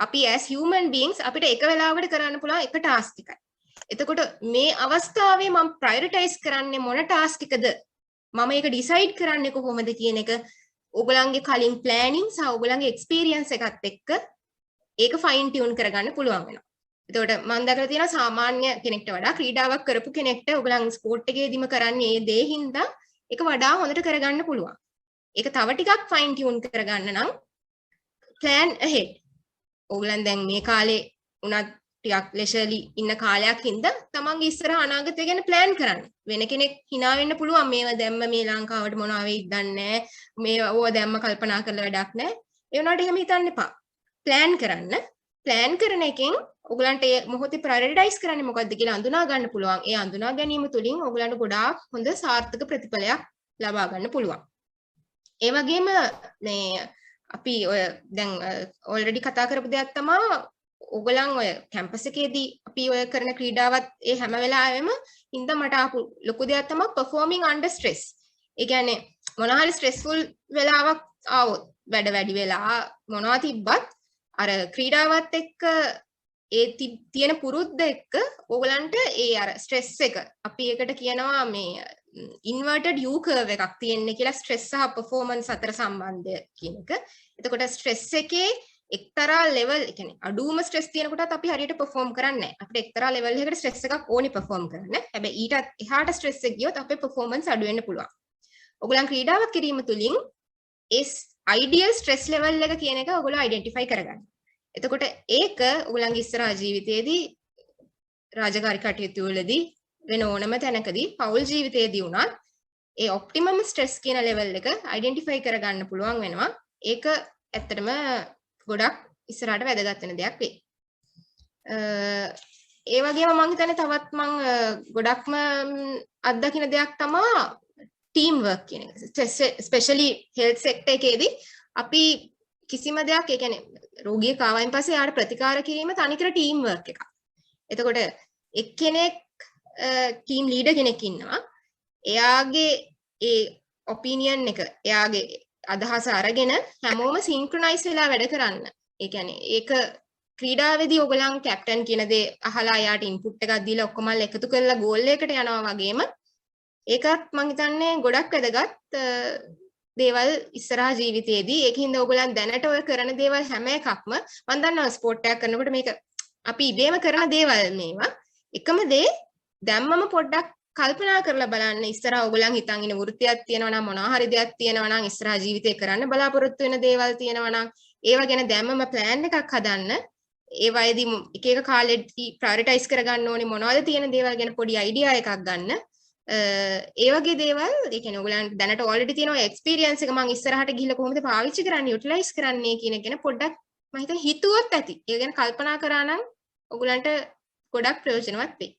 අපි as human beings අපිට එක වෙලාවකට කරන්න පුළුවන් එක ටාස්ක් එකයි. එතකොට මේ අවස්ථාවේ මම ප්‍රයොරිටයිස් කරන්නේ මොන ටාස්ක් එකද? මම ඒක ඩිසයිඩ් කරන්නේ කොහොමද කියන එක ඕගලන්ගේ කලින් ප්ලෑනින් සහ ඕගලන්ගේ එක්ස්පීරියන්ස් එකත් එක්ක ඒක ෆයින් ටියුන් කරගන්න පුළුවන් වෙනවා. එතකොට මම දැකලා තියෙනවා සාමාන්‍ය කෙනෙක්ට වඩා ක්‍රීඩාවක් කරපු කෙනෙක්ට ඕගලන් ස්පෝර්ට් එකේදීම කරන්නේ මේ දේ හින්දා ඒක වඩා හොඳට කරගන්න පුළුවන්. ඒක තව ටිකක් ෆයින් ටියුන් කරගන්න නම් plan ahead. ඕගලන් දැන් මේ කාලේ උනත් ටිකක් ලෙෂර්ලි ඉන්න කාලයක් හින්දා තමන්ගේ ඉස්සරහ අනාගතය ගැන plan කරන්න. වෙන කෙනෙක් hina වෙන්න පුළුවන් මේව දැම්ම මේ ලංකාවට මොනවා වෙයිද දන්නේ නැහැ. මේව දැම්ම කල්පනා කරලා වැඩක් නැහැ. ඒ වුණාට එහෙම හිතන්න එපා. plan කරන්න. plan කරන එකෙන් ඔයගලන්ට ඒ මොහොතේ ප්‍රයොරිටයිස් කරන්නේ මොකද්ද කියලා අඳුනා ගන්න පුළුවන්. ඒ අඳුනා ගැනීම තුළින් ඔයගලන්ට ගොඩාක් හොඳ සාර්ථක ප්‍රතිඵලයක් ලබා ගන්න පුළුවන්. ඒ වගේම මේ අපි ඔය දැන් ඔල්රෙඩි කතා කරපු දෙයක් තමයි ඔයගලන් ඔය කැම්පස් එකේදී අපි ඔය කරන ක්‍රීඩාවත් ඒ හැම වෙලාවෙම ඉඳ මට ආපු ලොකු දෙයක් තමයි performing under stress. ඒ කියන්නේ මොනවා හරි ස්ට්‍රෙස්ෆුල් වෙලාවක් ආවොත් වැඩ වැඩි වෙලා මොනවා තිබ්බත් අර ක්‍රීඩාවත් එක්ක ඒ තියෙන පුරුද්ද එක්ක ඕගලන්ට ඒ අර ස්ට්‍රෙස් එක අපි ඒකට කියනවා මේ inverted U curve එකක් තියෙන්නේ කියලා ස්ට්‍රෙස් සහ performance අතර සම්බන්ධය කියන එක. එතකොට ස්ට්‍රෙස් එකේ එක්තරා level ඒ කියන්නේ අඩුම ස්ට්‍රෙස් තියෙනකොටත් අපි හරියට perform කරන්නේ නැහැ. අපිට එක්තරා level එකකට ස්ට්‍රෙස් එකක් ඕනි perform කරන්න. හැබැයි ඊටත් එහාට ස්ට්‍රෙස් එක ගියොත් අපේ performance අඩු වෙන්න පුළුවන්. ඔයගලන් ක්‍රීඩාවක් කිරීම තුළින් ඒ ideal stress level එක කියන එක ඔයගොල්ලෝ identify කරගන්න. එතකොට ඒක ඔයගලන්ගේ ඉස්සරහා ජීවිතයේදී රාජකාරී කටයුතු වලදී වෙන ඕනම තැනකදී පෞල් ජීවිතයේදී වුණත් ඒ ඔප්ටිමම් ස්ට්‍රෙස් කියන ලෙවල් එක අයිඩෙන්ටිෆයි කරගන්න පුළුවන් වෙනවා. ඒක ඇත්තටම ගොඩක් ඉස්සරහට වැදගත් වෙන දෙයක් වෙයි. ඒ වගේම මම හිතන්නේ තවත් මම ගොඩක්ම අත්දකින්න දෙයක් තමයි ටීම් වර්ක් කියන එක. ස්පෙෂලි හෙල්ත් සෙක්ටර් එකේදී අපි කිසිම දෙයක් ඒ කියන්නේ රෝගියෙක් ආවයින් පස්සේ යාට ප්‍රතිකාර කිරීම තනිකර ටීම් වර්ක් එකක්. එතකොට එක්කෙනෙක් ටීම් ලීඩර් කෙනෙක් ඉන්නවා. එයාගේ ඒ ඔපිනියන් එක එයාගේ අදහස අරගෙන හැමෝම සින්ක්‍රොනයිස් වෙලා වැඩ කරන්න. ඒ කියන්නේ ඒක ක්‍රීඩාවේදී ඔයගොල්ලන් කැප්ටන් කියන දේ අහලා යාට ඉන්පුට් එකක් දීලා ඔක්කොම එකතු කරලා ගෝල් එකකට යනවා වගේම ඒකත් මම හිතන්නේ ගොඩක් වැදගත් දේවල් ඉස්සරහා ජීවිතයේදී. ඒකින්ද ඔයගොල්ලන් දැනට ඔය කරන දේවල් හැම එකක්ම මම දන්නවා ස්පෝර්ට් එකක් කරනකොට මේක අපි ඉබේම කරන දේවල් මේවා. එකම දේ දැම්මම පොඩ්ඩක් කල්පනා කරලා බලන්න ඉස්සරහා ඔයගොල්ලන් හිතන් ඉන්න වෘත්තියක් තියෙනවා නම් මොනවා හරි දෙයක් තියෙනවා නම් ඉස්සරහා ජීවිතේ කරන්න බලාපොරොත්තු වෙන දේවල් තියෙනවා නම් ඒව ගැන දැම්මම ප්ලෑන් එකක් හදන්න. ඒ වයේදී එක එක කාලෙදී ප්‍රයොරිටයිස් කරගන්න ඕනේ මොනවද තියෙන දේවල් ගැන පොඩි අයිඩියා එකක් ගන්න. ඒ වගේ දේවල් ඒ කියන්නේ ඔයගොල්ලන්ට දැනට ඔල්රෙඩි තියෙන ඔය එක්ස්පීරියන්ස් එක මම ඉස්සරහට ගිහිල්ලා කොහොමද පාවිච්චි කරන්නේ යුටිලයිස් කරන්නේ කියන එක ගැන පොඩ්ඩක් මම හිතන්නේ හිතුවොත් ඇති. ඒ ගැන කල්පනා කරා නම් ඔයගොල්ලන්ට ගොඩක් ප්‍රයෝජනවත් වෙයි.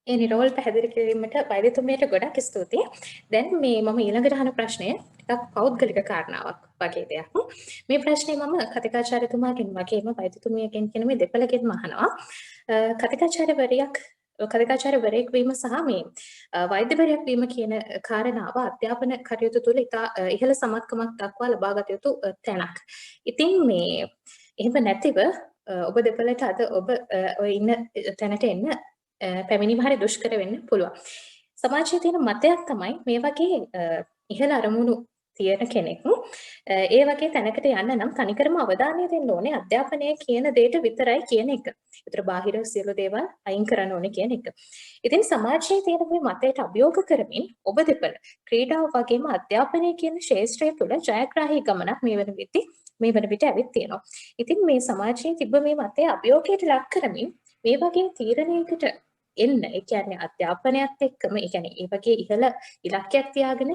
ඒ නිරෝල් පැහැදිලි කිරීමට වෛද්‍යතුමියට ගොඩක් ස්තුතියි. දැන් මේ මම ඊළඟට අහන ප්‍රශ්නය ටිකක් පෞද්ගලික කාරණාවක් වගේ දෙයක්. මේ ප්‍රශ්නේ මම කතිකාචාර්යතුමාගෙන් වගේම වෛද්‍යතුමියගෙන් කියන මේ දෙපළගෙන්ම අහනවා. කතිකාචාර්යවරයෙක් වීම සහ මේ වෛද්‍යවරයෙක් වීම කියන කාරණාව අධ්‍යාපන කටයුතු තුළ ඉතා ඉහළ සමත්කමක් දක්වා ලබාගත යුතු තැනක්. ඉතින් මේ එහෙම නැතිව ඔබ දෙපළට අද ඔබ ඔය ඉන්න තැනට එන්න පැමිණීම හරි දුෂ්කර වෙන්න පුළුවන්. සමාජයේ තියෙන මතයක් තමයි මේ වගේ ඉහළ අරමුණු තියෙන කෙනෙක් ඒ වගේ තැනකට යන්න නම් තනිකරම අවධානය දෙන්න ඕනේ අධ්‍යාපනය කියන දෙයට විතරයි කියන එක. ඒතර බාහිර සියලු දේවල් අයින් කරන්න ඕනේ කියන එක. ඉතින් සමාජයේ තියෙන මේ මතයට අභියෝග කරමින් ඔබ දෙපළ ක්‍රීඩාව වගේම අධ්‍යාපනය කියන ක්ෂේත්‍රය තුළ ජයග්‍රාහී ගමනක් මේ වන විට ඇවිත් තියෙනවා. ඉතින් මේ සමාජයේ තිබ්බ මේ මතය අභියෝගයට ලක් කරමින් මේ වගේ තීරණයකට එන්න ඒ කියන්නේ අධ්‍යාපනයත් එක්කම ඒ කියන්නේ ඒ වගේ ඉහළ ඉලක්කයක් තියාගෙන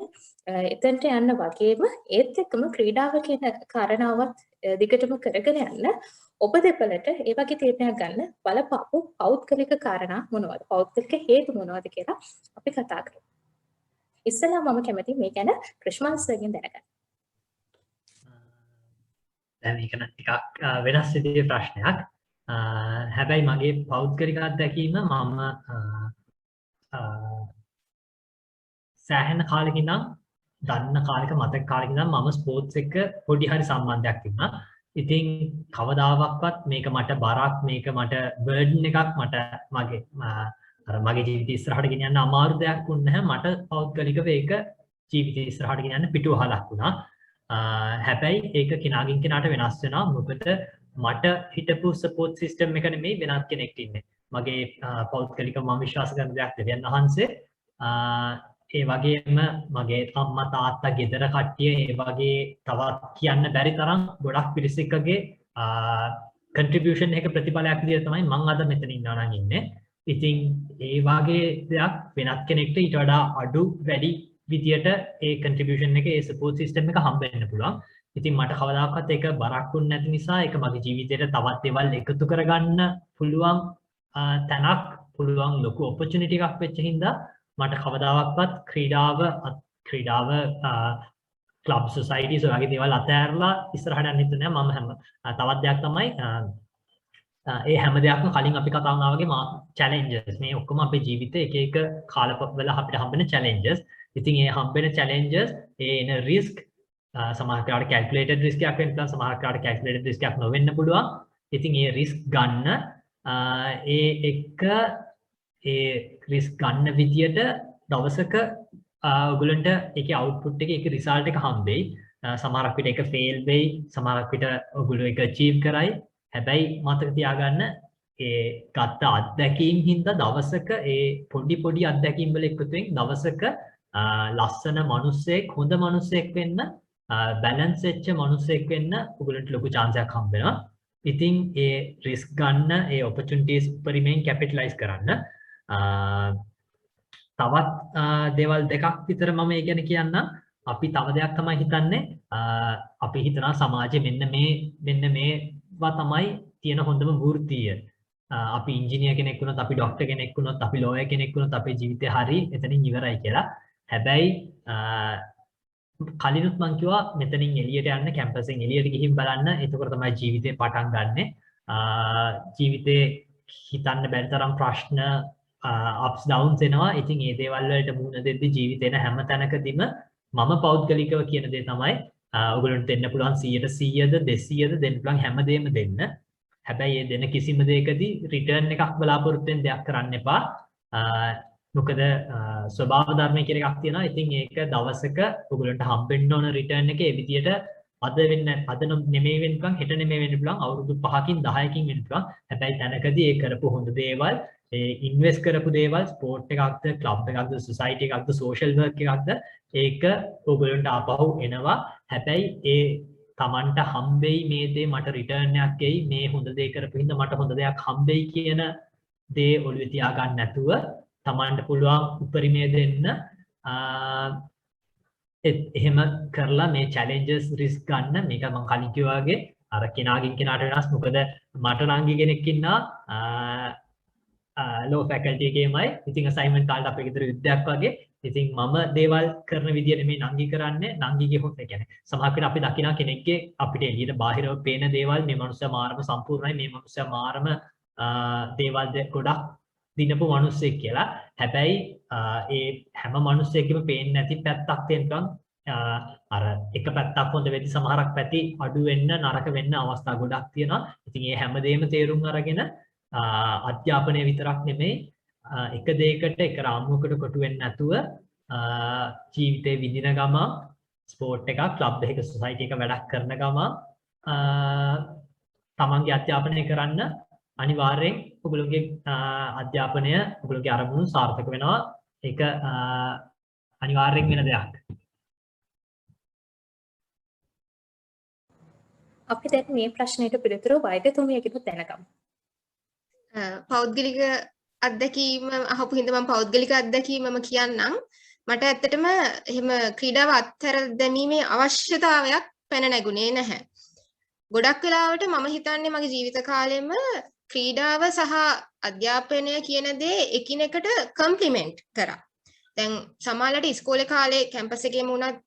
එතනට යන්න වගේම ඒත් එක්කම ක්‍රීඩාව කියන කාරණාවත් දිගටම කරගෙන යන්න ඔබ දෙපළට ඒ වගේ තීරණයක් ගන්න බලපාපු පෞද්ගලික කාරණා මොනවද? පෞද්ගලික හේතු මොනවද කියලා අපි කතා කරමු. ඉස්සෙල්ලා මම කැමතියි මේ ගැන ක්‍රිෂ්මල් සර්ගෙන් දැනගන්න. දැන් මේක නම් ටිකක් වෙනස් විදිහේ ප්‍රශ්නයක්. හැබැයි මගේ පෞද්ගලික අත්දැකීම මම සෑහෙන කාලෙකින් නම් දන්න කාලෙක මතක කාලෙකින් නම් මම ස්පෝර්ට්ස් එක්ක පොඩි හරි සම්බන්ධයක් තිබුණා. ඉතින් කවදාවත් මේක මට බරක් මේක මට බර්ඩන් එකක් මට මගේ ජීවිතය ඉස්සරහට ගෙනියන්න අමාරු දෙයක් වුණ නැහැ. මට පෞද්ගලිකව ඒක ජීවිතය ඉස්සරහට ගෙනියන්න පිටුවහලක් වුණා. හැබැයි ඒක කෙනාගෙන් කෙනාට වෙනස් වෙනවා. මොකද මට හිටපු සපෝට් සිස්ටම් එක නෙමෙයි වෙනත් කෙනෙක් ඉන්නේ. මගේ පෞද්ගලික මම විශ්වාස කරන දෙයක් දෙවියන් වහන්සේ. ඒ වගේම මගේ අම්මා තාත්තා ගෙදර කට්ටිය ඒ වගේ තවත් කියන්න බැරි තරම් ගොඩක් පිරිසකගේ කන්ට්‍රිබියුෂන් එක ප්‍රතිඵලයක් විදිහට තමයි මම අද මෙතන ඉන්නවා නම් ඉන්නේ. ඉතින් ඒ වගේ දෙයක් වෙනත් කෙනෙක්ට ඊට වඩා අඩු වැඩි විදියට ඒ කන්ට්‍රිබියුෂන් එක ඒ සපෝට් සිස්ටම් එක හම්බ වෙන්න පුළුවන්. ඉතින් මට කවදාකවත් ඒක බරක් වුණ නැති නිසා ඒක මගේ ජීවිතේට තවත් දේවල් එකතු කරගන්න පුළුවන් තැනක් පුළුවන් ලොකු ඔපචුනිටි එකක් වෙච්ච හින්දා මට කවදාවත් ක්‍රීඩාව ක්ලබ් සොසයිටිස් වගේ දේවල් අතහැරලා ඉස්සරහට යන්න හිතුනේ මම තවත් දෙයක් තමයි ඒ හැම දෙයක්ම කලින් අපි කතා වුණා වගේ චැලෙන්ජස් මේ ඔක්කොම අපේ ජීවිතේ එක එක කාලවල අපිට හම්බෙන චැලෙන්ජස්. ඉතින් ඒ හම්බෙන චැලෙන්ජස් ඒ එන රිස්ක් සමහර කාලට කැල්කියුලේටඩ් රිස්ක් එකක් වෙන්න පුළුවන් සමහර කාලට කැල්කියුලේටඩ් රිස්ක් එකක් නොවෙන්න පුළුවන්. ඉතින් ඒ රිස්ක් ගන්න ඒ රිස්ක් ගන්න විදියට දවසක ඔයගලන්ට ඒකේ අවුට්පුට් එකේ ඒකේ රිසල්ට් එක හම්බෙයි. සමහරක් විට ඒක ෆේල් වෙයි සමහරක් විට ඔයගොල්ලෝ ඒක අචීව් කරයි. හැබැයි මතක තියාගන්න ඒ ගත්ත අත්දැකීම් හින්දා දවසක ඒ පොඩි අත්දැකීම් වල එකතුවෙන් දවසක ලස්සන මිනිස්සෙක් හොඳ මිනිස්සෙක් වෙන්න බැලන්ස් වෙච්ච මිනිස්සෙක් වෙන්න ඔයගලන්ට ලොකු chance එකක් හම්බ වෙනවා. ඉතින් ඒ රිස්ක් ගන්න ඒ ඔපචුනිටිස් උපරිමයෙන් කැපිටලයිස් කරන්න. තවත් දේවල් දෙකක් විතර මම ඒ ගැන කියන්නම්. අපි තව දෙයක් තමයි හිතන්නේ අපි හිතනවා සමාජයේ මෙන්න මේ තමයි තියෙන හොඳම වෘත්තිය. අපි ඉංජිනේර් කෙනෙක් වුණොත්, අපි ડોක්ටර් කෙනෙක් වුණොත්, අපි ලෝයර් කෙනෙක් වුණොත් අපේ ජීවිතේ හරි එතනින් ඉවරයි කියලා. හැබැයි කලිනුත් මං කිව්වා මෙතනින් එළියට යන්න, කැම්පස්ෙන් එළියට ගිහින් බලන්න. එතකොට තමයි ජීවිතේ පටන් ගන්නෙ. ජීවිතේ හිතන්න බැරි තරම් ප්‍රශ්න ups downs එනවා. ඉතින් මේ දේවල් වලට මුහුණ දෙද්දී ජීවිතේන හැම තැනකදීම මම පෞද්ගලිකව කියන දේ තමයි ඔයගොල්ලන්ට දෙන්න පුළුවන් 100%ද 200ද දෙන්න පුළුවන් හැමදේම දෙන්න. හැබැයි ඒ දෙන කිසිම දෙයකදී රිටර්න් එකක් බලාපොරොත්තු වෙන දෙයක් කරන්න එපා. මොකද ස්වභාව ධර්මය කියන එකක් තියෙනවා. ඉතින් ඒක දවසක ඔයගොල්ලන්ට හම්බෙන්න ඕන රිටර්න් එක ඒ විදියට අද නෙමෙයි වෙන්න පුළුවන්, හෙට නෙමෙයි වෙන්න පුළුවන්, අවුරුදු 5කින් 10කින් වෙන්න පුළුවන්. හැබැයි තැනකදී ඒ කරපු හොඳ දේවල්, ඒ ඉන්වෙස්ට් කරපු දේවල්, ස්පෝර්ට් එකක්ද, ක්ලබ් එකක්ද, සොසයිටි එකක්ද, සෝෂල් වර්ක් එකක්ද, ඒක ඔයගොල්ලන්ට ආපහු එනවා. හැබැයි ඒ තමන්ට හම්බෙයි මේ දේ මට රිටර්න් එකක් එයි, මේ හොඳ දේ කරපු හින්දා මට හොඳ දෙයක් හම්බෙයි කියන දේ ඔළුවේ තියාගන්න නැතුව තමන්ට පුළුවන් උපරිමය දෙන්න. එහෙම කරලා මේ challenges risk ගන්න. මේක මම කලින් කිව්වා වගේ අර කෙනාගෙන් කෙනාට වෙනස්. මොකද මට නංගි කෙනෙක් ඉන්නවා law faculty එකේමයි. ඉතින් assignment කාලේ අපේ ගෙදර යුද්ධයක් වගේ. ඉතින් මම දේවල් කරන විදිය නෙමෙයි නංගි කරන්නේ. නංගිගේ හොත් කියන්නේ සමහර වෙලාවට අපි දකිනා කෙනෙක්ගේ අපිට එළියට බාහිරව පේන දේවල්, මේ මනුස්සයා මාරම සම්පූර්ණයි, මේ මනුස්සයා මාරම දේවල් ගොඩක් දිනපු මිනිස්සෙක් කියලා. හැබැයි ඒ හැම මිනිස්සෙකම පේන්නේ නැති පැත්තක් තියෙනවා. අර එක පැත්තක් හොඳ වෙද්දි සමහරක් පැති අඩු වෙන්න, නරක වෙන්න අවස්ථා ගොඩක් තියෙනවා. ඉතින් මේ හැමදේම තේරුම් අරගෙන අධ්‍යාපනය විතරක් නෙමෙයි එක දෙයකට එක රාමුවකට කොටු වෙන්නේ නැතුව ජීවිතේ විඳින ගම ස්පෝර්ට් එකක්, ක්ලබ් එකක, සොසයිටි එකක වැඩක් කරන ගම තමන්ගේ අධ්‍යාපනය කරන්න අනිවාර්යෙන් ඔයගොල්ලෝගේ අධ්‍යාපනය ඔයගොල්ලෝගේ අරමුණු සාර්ථක වෙනවා. ඒක අනිවාර්යෙන් වෙන දෙයක්. අපි දැන් මේ ප්‍රශ්නෙට පිළිතුරු වෛද්‍යතුමියගෙන් දැනගමු. පෞද්ගලික අත්දැකීම අහපු හින්දා මම පෞද්ගලික අත්දැකීමම කියන්නම්. මට ඇත්තටම එහෙම ක්‍රීඩාව අත්හැර දැමීමේ අවශ්‍යතාවයක් පැන නැගුණේ නැහැ. ගොඩක් වෙලාවට මම හිතන්නේ මගේ ජීවිත කාලෙම ක්‍රීඩාව සහ අධ්‍යාපනය කියන දේ එකිනෙකට කම්ප්ලිමන්ට් කරා. දැන් සමහරවිට ඉස්කෝලේ කාලේ කැම්පස් එකේම වුණත්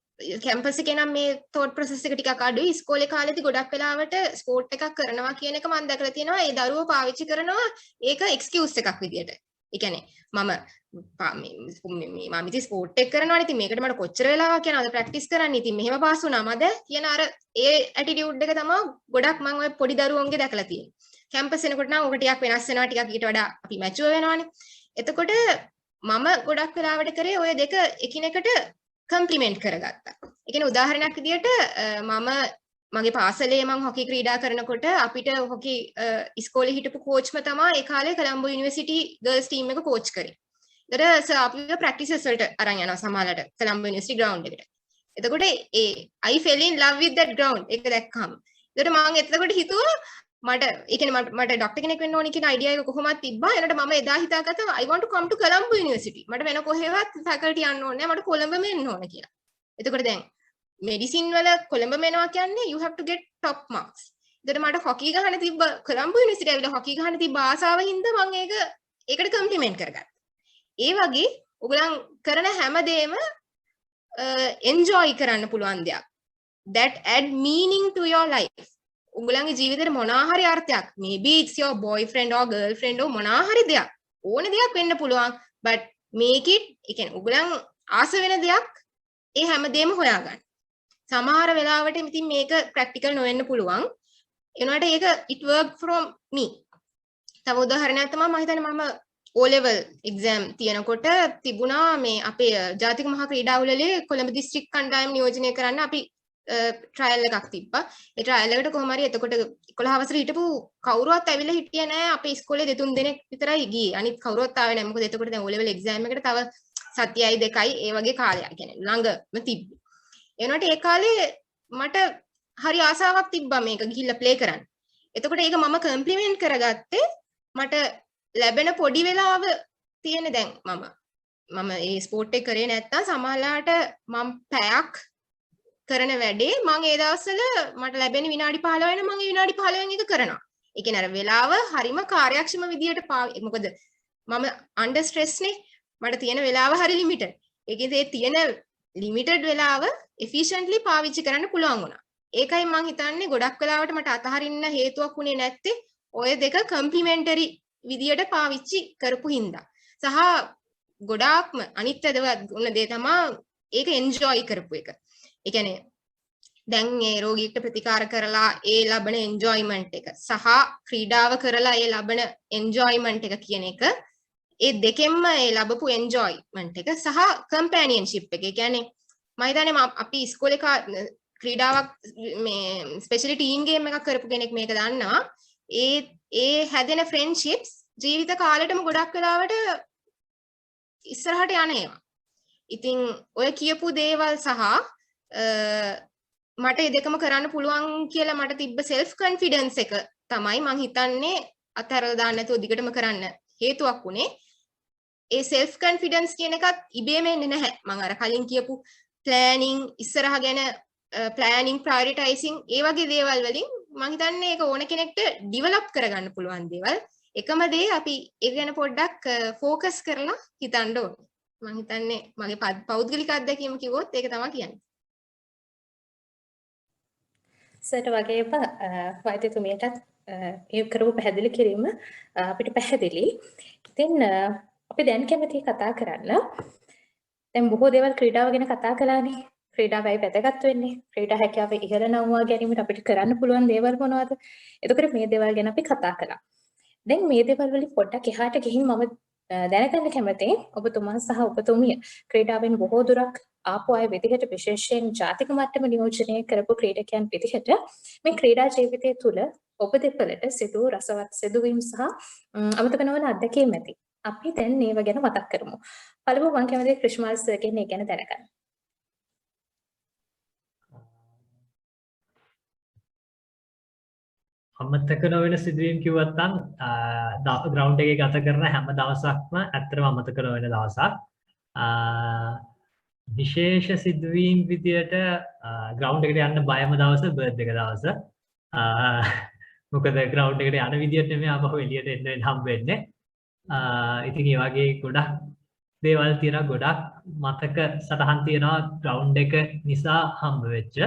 කැම්පස් එකේ නම් මේ thought process එක ටිකක් අඩුයි. ඉස්කෝලේ කාලේදී ගොඩක් වෙලාවට ස්පෝර්ට් එකක් කරනවා කියන එක මම දැකලා තියෙනවා. ඒ දරුවෝ පාවිච්චි කරනවා ඒක එක්ස්කියුස් එකක් විදියට. ඒ කියන්නේ මම ඉතින් ස්පෝර්ට් එක කරනවානේ. ඉතින් මේකට මට කොච්චර වෙලාවක් යනවද ප්‍රැක්ටිස් කරන්න. ඉතින් මෙහෙම පාස් වුණාමද කියන අර ඒ ඇටිටියුඩ් එක තමයි ගොඩක් මම ඔය පොඩි දරුවන්ගේ දැකලා තියෙන්නේ. කැම්පස් එනකොට නම් ඔක ටිකක් වෙනස් වෙනවා. ටිකක් ඊට වඩා අපි මැචුවර් වෙනවානේ. එතකොට මම ගොඩක් වෙලාවට කරේ ඔය දෙක එකිනෙකට කම්ප්ලිමන්ට් කරගත්තා. ඒ කියන්නේ උදාහරණයක් විදියට මම මගේ පාසලේ මම හොකි ක්‍රීඩා කරනකොට අපිට හොකි ඉස්කෝලේ හිටපු කෝච්ම තමයි ඒ කාලේ කොළඹ යුනිවර්සිටි ගර්ල්ස් ටීම් එක කෝච් කරේ. ඒතර සර් අපිව ප්‍රැක්ටිසස් වලට අරන් යනවා සමහරවිට කොළඹ යුනිවර්සිටි ග්‍රවුන්ඩ් එකට. එතකොට I fell in love with that ground එක දැක්කම. ඒතර මම එතකොට හිතුවා මට ඒ කියන්නේ මට ඩොක්ටර් කෙනෙක් වෙන්න ඕනි කියන අයිඩියා එක කොහොමද තිබ්බා. එනකොට මම එදා හිතාගත්තා I want to come to Colombo University. මට වෙන කොහෙවත් ෆැකල්ටි යන්න ඕනේ නැහැ. මට කොළඹම එන්න ඕන කියලා. එතකොට දැන් මෙඩිසින් වල කොළඹම එනවා කියන්නේ you have to get top marks. එතකොට මට හොකි ගහන්න තිබ්බ කොළඹ යුනිවර්සිටි ඇවිල්ලා හොකි ගහන්න තිබ්බ ආසාව හින්දා මම ඒකට කම්ප්ලිමන්ට් කරගත්තා. ඒ වගේ ඔයගොල්ලන් කරන හැමදේම enjoy කරන්න පුළුවන් දෙයක්. That add meaning to your life. උගලන්ගේ ජීවිතේට මොනවා හරි අර්ථයක් maybe it's your boyfriend or girlfriend or මොනවා හරි දෙයක් ඕන දෙයක් වෙන්න පුළුවන් but make it ඒ කියන්නේ උගලන් ආස වෙන දෙයක් ඒ හැමදේම හොයාගන්න. සමහර වෙලාවට ඉතින් මේක ප්‍රැක්ටිකල් නොවෙන්න පුළුවන්. එනවාට ඒක it work from me. තව උදාහරණයක් තමයි මම හිතන්නේ මම O level exam තියනකොට තිබුණා මේ අපේ ජාතික මහා ක්‍රීඩාවලේ කොළඹ දිස්ත්‍රික් කණ්ඩායම නියෝජනය කරන්න අපි ට්‍රයල් එකක් තිබ්බා. ඒ ට්‍රයල් එකට කොහොම හරි එතකොට 11 වසරේ හිටපු කවුරුවත් ඇවිල්ලා හිටියේ නෑ. අපේ ඉස්කෝලේ දෙතුන් දෙනෙක් විතරයි ගියේ. අනිත් කවුරුවත් ආවේ නෑ. මොකද එතකොට දැන් O level exam එකට තව සතියයි දෙකයි ඒ වගේ කාලයක්. කියන්නේ ළඟම තිබ්බේ. එනකොට ඒ කාලේ මට හරි ආසාවක් තිබ්බා මේක ගිහිල්ලා ප්ලේ කරන්න. එතකොට ඒක මම කම්ප්ලිමන්ට් කරගත්තේ මට ලැබෙන පොඩි වෙලාව තියෙන දැන් මම ඒ ස්පෝර්ට් එක කරේ නැත්තම් සමහරලාට මම පැයක් කරන වැඩේ මම ඒ දවස්වල මට ලැබෙන විනාඩි 15 වෙන මම විනාඩි 15න් එක කරනවා. ඒ කියන්නේ අර වෙලාව හරිම කාර්යක්ෂම විදියට මොකද මම අන්ඩර් ස්ට්‍රෙස් නේ. මට තියෙන වෙලාව හරි ලිමිටඩ්. ඒකේ ඒ තියෙන ලිමිටඩ් වෙලාව efficiently පාවිච්චි කරන්න පුළුවන් වුණා. ඒකයි මම හිතන්නේ ගොඩක් වෙලාවට මට අතහරින්න හේතුවක් උනේ නැත්තේ ඔය දෙක කම්ප්ලිමෙන්ටරි විදියට පාවිච්චි කරපු හින්දා. සහ ගොඩාක්ම අනිත් උන දේ තමයි ඒක එන්ජොයි කරපු එක. ඒ කියන්නේ දැන් මේ රෝගීට ප්‍රතිකාර කරලා ඒ ලබන එන්ජොයිමන්ට් එක සහ ක්‍රීඩාව කරලා ඒ ලබන එන්ජොයිමන්ට් එක කියන එක ඒ දෙකෙන්ම ඒ ලැබපු එන්ජොයිමන්ට් එක සහ කම්පැනියන්ෂිප් එක. ඒ කියන්නේ මම හිතන්නේ අපි ඉස්කෝලේ ක්‍රීඩාවක් මේ ස්පෙෂලි ටීම් ගේම් එකක් කරපු කෙනෙක් මේක දන්නවා. ඒ හැදෙන ෆ්‍රෙන්ඩ්ෂිප්ස් ජීවිත කාලෙටම ගොඩක් වෙලාවට ඉස්සරහට යන ඒවා. ඉතින් ඔය කියපු දේවල් සහ මට ඒ දෙකම කරන්න පුළුවන් කියලා මට තිබ්බ self confidence එක තමයි මම හිතන්නේ අතහැරලා දාන්න නැතුව දිගටම කරන්න හේතුවක් උනේ. ඒ self confidence කියන එකත් ඉබේම එන්නේ නැහැ. මම අර කලින් කියපු planning ඉස්සරහ ගැන planning prioritizing ඒ වගේ දේවල් වලින් මම හිතන්නේ ඒක ඕන කෙනෙක්ට develop කරගන්න පුළුවන් දේවල්. එකම දේ අපි ඒක ගැන පොඩ්ඩක් focus කරලා හිතන්න ඕනේ. මම හිතන්නේ මගේ පෞද්ගලික අත්දැකීම කිව්වොත් ඒක තමයි කියන්නේ. සර්ට වගේම වෛද්‍යතුමියටත් ඒ කරපු පැහැදිලි කිරීම අපිට පැහැදිලි. ඉතින් අපි දැන් කැමති කතා කරන්න. දැන් බොහෝ දේවල් ක්‍රීඩාව ගැන කතා කළානේ. ක්‍රීඩාවයි වැදගත් වෙන්නේ. ක්‍රීඩා හැකියාව ඉහළ නංවා ගැනීමට අපිට කරන්න පුළුවන් දේවල් මොනවද? එතකොට මේ දේවල් ගැන අපි කතා කළා. දැන් මේ දේවල් වලින් පොඩ්ඩක් එහාට ගිහින් මම දැනගන්න කැමතියි ඔබතුමා සහ ඔබතුමිය ක්‍රීඩාවෙන් බොහෝ දුරක් ආපු අය විදිහට විශේෂයෙන් ජාතික මට්ටම නියෝජනය කරපු ක්‍රීඩකයන් විදිහට මේ ක්‍රීඩා ජීවිතය තුළ ඔබ දෙපළට සිදු රසවත් සිදුවීම් සහ අමතක නොවන අත්දැකීම් ඇති. අපි දැන් මේව ගැන මතක් කරමු. පළමුව මම කැමතියි ක්‍රිෂ්මාල් සර්ගෙන් මේ ගැන දැනගන්න. අමතක නොවන සිදුවීම් කිව්වත් නම් ග්‍රවුන්ඩ් එකේ ගත කරන හැම දවසක්ම ඇත්තටම අමතක නොවන දවසක්. විශේෂ සිදුවීම් විදියට ග්‍රවුන්ඩ් එකට යන්න බයම දවස බර්ත්ඩේ එක දවස. මොකද ග්‍රවුන්ඩ් එකට යන විදියට නෙමෙයි ආපහු එළියට එන්න හම්බ වෙන්නේ. ඉතින් ඒ වගේ ගොඩක් දේවල් තියෙනවා, ගොඩක් මතක සටහන් තියෙනවා ග්‍රවුන්ඩ් එක නිසා හම්බ වෙච්ච.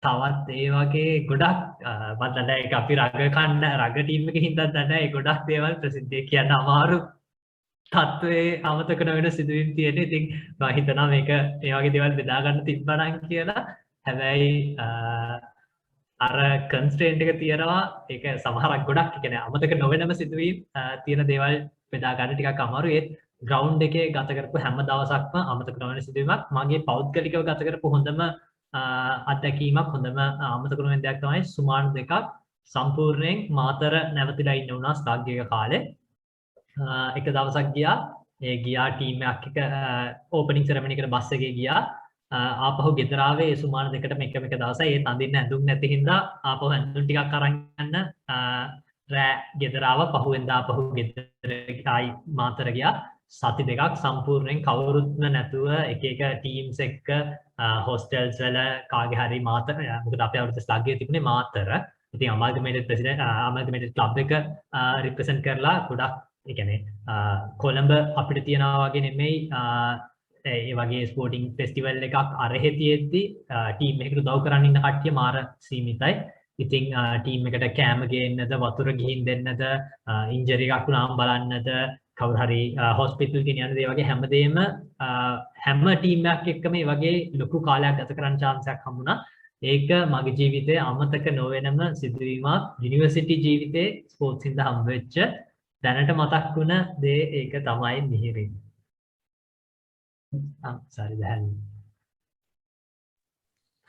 තවත් ඒ වගේ ගොඩක් මම දන්නේ ඒක අපි රග ටීම් එකේ හින්දා දන්නේ ඒ ගොඩක් දේවල් ප්‍රසිද්ධිය කියන්න අමාරු තත්ත්වයේ අමතක නොවන සිදුවීම් තියෙන. ඉතින් මම හිතනවා මේක මේ වගේ දේවල් බෙදා ගන්න තිබ්බනම් කියලා. හැබැයි අර කන්ස්ට්‍රේන්ට් එක තියෙනවා. ඒක සමහරක් ගොඩක් කියන්නේ අමතක නොවෙනම සිදුවීම් තියෙන දේවල් බෙදා ගන්න ටිකක් අමාරුයි. ඒත් ග්‍රවුන්ඩ් එකේ ගත කරපු හැම දවසක්ම අමතක නොවන සිදුවීමක්. මගේ පෞද්ගලිකව ගත කරපු හොඳම අත්දැකීමක්, හොඳම අමතක නොවන දෙයක් තමයි සුමාන දෙකක් සම්පූර්ණයෙන් මාතර නැවතිලා ඉන්න උනා ස්ථාග්ගික කාලේ. එක දවසක් ගියා ටීම් එකක් එක ඕපනින් සෙරමනි එකට බස් එකේ ගියා. ආපහු ගෙදර ආවේ ඒ සුමාන දෙකටම එක දවසයි. ඒ තඳින්න ඇඳුම් නැති හින්දා ආපහු ඇඳුම් ටිකක් අරන් යන්න රෑ ගෙදර ආවා. පහුවෙන්දා ආපහු ගෙදර ආයි මාතර ගියා. සති දෙකක් සම්පූර්ණයෙන් කවුරුත්ම නැතුව එක ටීම්ස් එක්ක හොස්ටල්ස් වල කාගේ හරි මාතර, මොකද අපේ අවුරුද්ද ස්ථාග්ගය තිබුණේ මාතර. ඉතින් අමල්ගමේටඩ් ක්ලබ් එක රිප්‍රසන්ට් කරලා ගොඩක් ඒ කියන්නේ කොළඹ අපිට තියනවා වගේ නෙමෙයි ඒ වගේ ස්පෝටිං ෆෙස්ටිවල් එකක් අරහෙ තියෙද්දි ටීම් එකකට උදව් කරන්න ඉන්න කට්ටිය මාර සීමිතයි. ඉතින් ටීම් එකට කෑම ගේන්නද, වතුර ගිහින් දෙන්නද, ඉන්ජරි එකක් වුණාම බලන්නද, කවුරු හරි හොස්පිටල් ගෙනියන්නද, ඒ වගේ හැමදේම හැම ටීම් එකක් එක්කම මේ වගේ ලොකු කාලයක් ගත කරන්න chance එකක් හම්බුණා. ඒක මගේ ජීවිතයේ අමතක නොවෙනම සිදුවීමක්. යුනිවර්සිටි ජීවිතේ ස්පෝර්ට්ස් හින්දා හම්බ වෙච්ච දැනට මතක් වුණ දේ ඒක තමයි මිහිරි.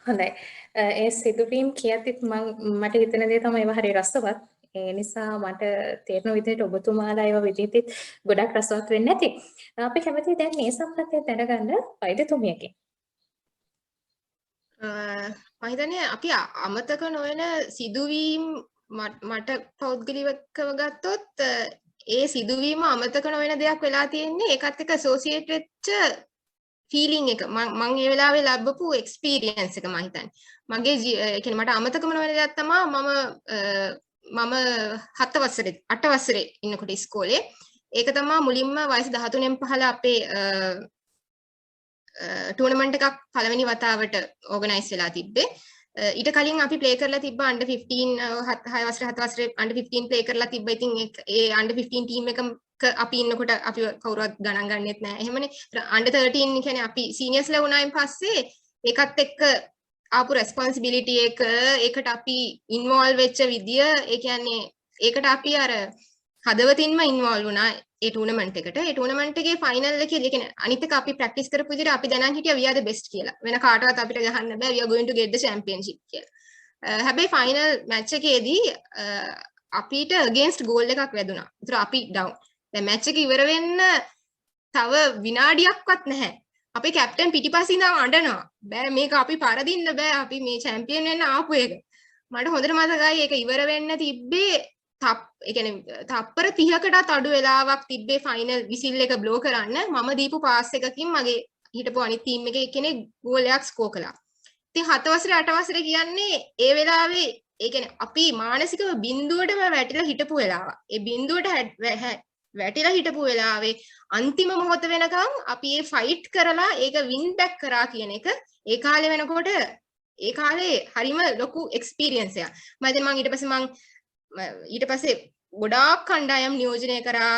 හොඳයි. ඒ සිදුවීම් කියද්දිත් මට හිතෙන දේ තමයි ඒවා හරි රසවත්. ඒ නිසා මට තේරෙන විදිහට ඔබතුමාලා ඒවා විදිහට ගොඩක් රසවත් වෙන්නේ නැති. අපි කැමතියි දැන් මේ සම්බන්ධයෙන් දැනගන්න වෛද්‍යතුමියකින්. මම හිතන්නේ අපි අමතක නොවන සිදුවීම් මට පෞද්ගලිකව ගත්තොත් ඒ සිදුවීම අමතක නොවන දෙයක් වෙලා තියෙන්නේ ඒකත් එක්ක ඇසෝසියේට් වෙච්ච ෆීලිං එක මම ඒ වෙලාවේ ලැබපු එක්ස්පීරියන්ස් එක මම හිතන්නේ මගේ කියන්නේ මට අමතකම නොවන දෙයක් තමයි මම 7 වසරේ 8 වසරේ ඉන්නකොට ඉස්කෝලේ ඒක තමයි මුලින්ම වයස 13න් පහළ අපේ ටූර්නමන්ට් එකක් පළවෙනි වතාවට ඕගනයිස් වෙලා තිබ්බේ ඊට කලින් අපි ප්ලේ කරලා තිබ්බ අන්ඩර් 15 6 වසරේ 7 වසරේ අන්ඩර් 15 ප්ලේ කරලා තිබ්බ ඉතින් ඒ අන්ඩර් 15 ටීම් එකක අපි ඉන්නකොට අපි කවුරුවත් ගණන් ගන්නෙත් නැහැ එහෙමනේ අන්ඩර් 13 කියන්නේ අපි සීනියර්ස්ලා වුණායින් පස්සේ ඒකත් එක්ක ආපු රෙස්පොන්සිබිලිටි එක ඒකට අපි ඉන්වෝල්ව් වෙච්ච විදිය ඒ කියන්නේ ඒකට අපි අර හදවතින්ම ඉන්වෝල්ව් වුණා ඒ ටූර්නමන්ට් එකට ඒ ටූර්නමන්ට් එකේ ෆයිනල් එකේ කියන්නේ අනිත් එක අපි ප්‍රැක්ටිස් කරපු විදිහට අපි දැනන් හිටියා we are the best කියලා වෙන කාටවත් අපිට ගහන්න බෑ we are going to get the championship කියලා හැබැයි ෆයිනල් මැච් එකේදී අපිට against goal එකක් වැදුනා. ඒතර අපි down. දැන් මැච් එක ඉවර වෙන්න තව විනාඩියක්වත් නැහැ. අපේ කැප්ටන් පිටිපස්සේ ඉඳන් අඬනවා. බෑ මේක අපි පරදින්න බෑ. අපි මේ චැම්පියන් වෙන්න ආපු එක. මට හොඳට මතකයි ඒක ඉවර වෙන්න තිබ්බේ ඒ කියන්නේ තප්පර 30කටත් අඩු වෙලාවක් තිබ්බේ ෆයිනල් විසිල් එක බ්ලෝ කරන්න. මම දීපු පාස් එකකින් මගේ හිටපු අනිත් ටීම් එකේ කෙනෙක් ගෝල් එකක් ස්කෝර් කළා. ඉතින් 7 වසරේ 8 වසරේ කියන්නේ ඒ වෙලාවේ ඒ කියන්නේ අපි මානසිකව බිඳුවටම වැටිලා හිටපු වෙලාව. ඒ බිඳුවට වැටිලා හිටපු වෙලාවේ අන්තිම මොහොත වෙනකන් අපි ඒ ෆයිට් කරලා ඒක වින් බැක් කරා කියන එක ඒ කාලේ වෙනකොට ඒ කාලේ හරිම ලොකු එක්ස්පීරියන්ස් එකක්. ඊට පස්සේ ගොඩාක් කණ්ඩායම් නියෝජනය කරා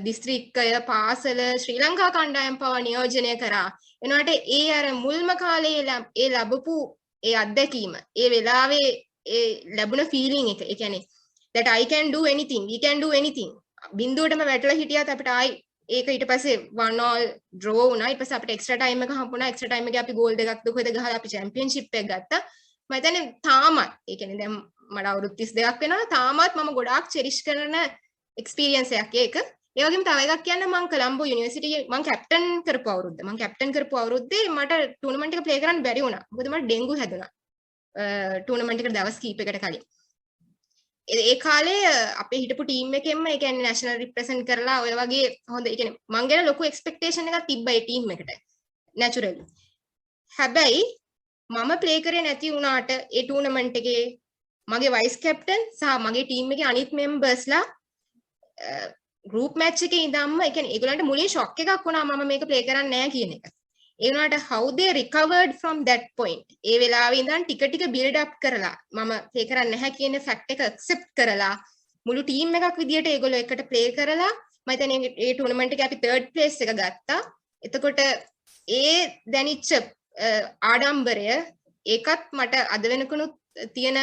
දිස්ත්‍රික්කය පාසල ශ්‍රී ලංකා කණ්ඩායම් පවා නියෝජනය කරා. එනවාට ඒ අර මුල්ම කාලේ ඒ ලැබපු ඒ අත්දැකීම ඒ වෙලාවේ ඒ ලැබුණ ෆීලිං එක ඒ කියන්නේ that I can do anything we can do anything බිඳුවටම වැටලා හිටියත් අපිට ආයි ඒක ඊට පස්සේ 1-all draw වුණා ඊට පස්සේ අපිට එක්ස්ට්‍රා ටයිම් එක හම්බුණා එක්ස්ට්‍රා ටයිම් එකේ අපි ගෝල් දෙකක් දුකද ගහලා අපි චැම්පියන්ෂිප් එක ගත්තා මම හිතන්නේ තාමත් ඒ කියන්නේ දැන් මට අවුරුදු 32ක් වෙනවා තාමත් මම ගොඩාක් චෙරිෂ් කරන එක්ස්පීරියන්ස් එකක් ඒක ඒ වගේම තව එකක් කියන්න මම කොලම්බෝ යුනිවර්සිටි මම කැප්ටන් කරපු අවුරුද්දේ මට ටූර්නමන්ට් එක ප්ලේ කරන්න බැරි වුණා මොකද මට ඩෙන්ගු හැදුණා ටූර්නමන්ට් එකට දවස් කීපයකට කලින් ඒ කාලේ අපේ හිටපු ටීම් එකෙන්ම ඒ කියන්නේ නැෂනල් රිප්‍රසන්ට් කරලා ඔය වගේ හොඳ ඒ කියන්නේ මං ගැන ලොකු එක්ස්පෙක්ටේෂන් එකක් තිබ්බා ඒ ටීම් එකට නැචරලි හැබැයි මම ප්ලේ කරේ නැති වුණාට ඒ ටූර්නමන්ට් එකේ මගේ වයිස් කැප්ටන් සහ මගේ ටීම් එකේ අනිත් මෙම්බර්ස්ලා ගෲප් මැච් එකේ ඉඳන්ම ඒ කියන්නේ ඒගොල්ලන්ට මුලින් ෂොක් එකක් වුණා මම මේක ප්ලේ කරන්නේ නැහැ කියන එක. ඒ වුණාට how they recovered from that point ඒ වෙලාවේ ඉඳන් ටික ටික build up කරලා මම ප්ලේ කරන්නේ නැහැ කියන ෆැක්ට් එක accept කරලා මුළු ටීම් එකක් විදියට ඒගොල්ලෝ එකට ප්ලේ කරලා මම හිතන්නේ ඒ ටූර්නමන්ට් එකේ අපි 3rd place එක ගත්තා. එතකොට ඒ දැනිච්ච ආඩම්බරය ඒකත් මට අද වෙනකනුත් තියෙන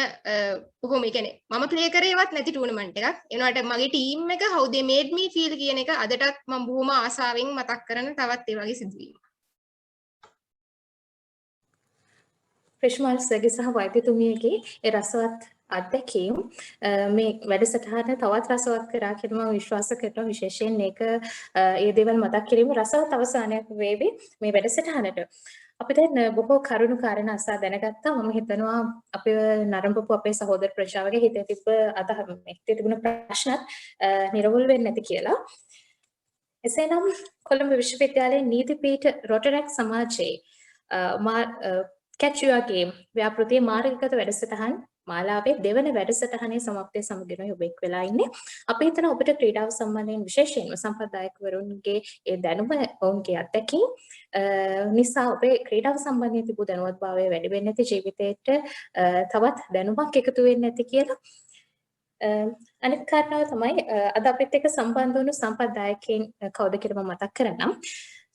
කොහොම ඒ කියන්නේ මම ප්ලේ කරේවත් නැති ටූර්නමන්ට් එකක්. ඒ වුණාට මගේ ටීම් එක how they made me feel කියන එක අදටත් මම බොහොම ආසාවෙන් මතක් කරන තවත් ඒ වගේ සිදුවීමක්. ප්‍රිෂ්මල් සර්ගේ සහ වෛද්‍යතුමියගේ ඒ රසවත් අත්දැකීම් මේ වැඩසටහන තවත් රසවත් කරා කියලා මම විශ්වාස කරනවා විශේෂයෙන් මේක ඒ දේවල් මතක් කිරීම රසවත් අවසානයක් වේවි මේ වැඩසටහනට. අපි දැන් බොහෝ කරුණු කාරණා අසා දැනගත්තා. මම හිතනවා අපේ නරඹපු අපේ සහෝදර ප්‍රජාවගේ හිතේ තිබුණ ප්‍රශ්නත් නිරවුල් වෙන්නේ නැති කියලා. එසේනම් කොළඹ විශ්වවිද්‍යාලයේ නීතිපීඨ රොටරැක් සමාජයේ Catch Your Game ව්‍යාපෘතියේ මාර්ගගත වැඩසටහන් මාලාවේ දෙවන වැඩසටහනේ සමාප්තිය සමගින් ඔබ එක් වෙලා ඉන්නේ. අපි හිතන ඔබට ක්‍රීඩාව සම්බන්ධයෙන් විශේෂයෙන්ම සම්ප්‍රදායිකවරුන්ගේ ඒ දැනුම ඔවුන්ගේ අත්දැකීම් නිසා ඔබේ ක්‍රීඩාව සම්බන්ධයෙන් තිබූ දැනුවත්භාවය වැඩි වෙන්නේ නැති ජීවිතයට තවත් දැනුමක් එකතු වෙන්නේ නැති කියලා. අනිත් කාරණාව තමයි අද අපිත් එක්ක සම්බන්ධ වුණු සම්ප්‍රදායකයන් කවුද කියලා මම මතක් කරන්නම්.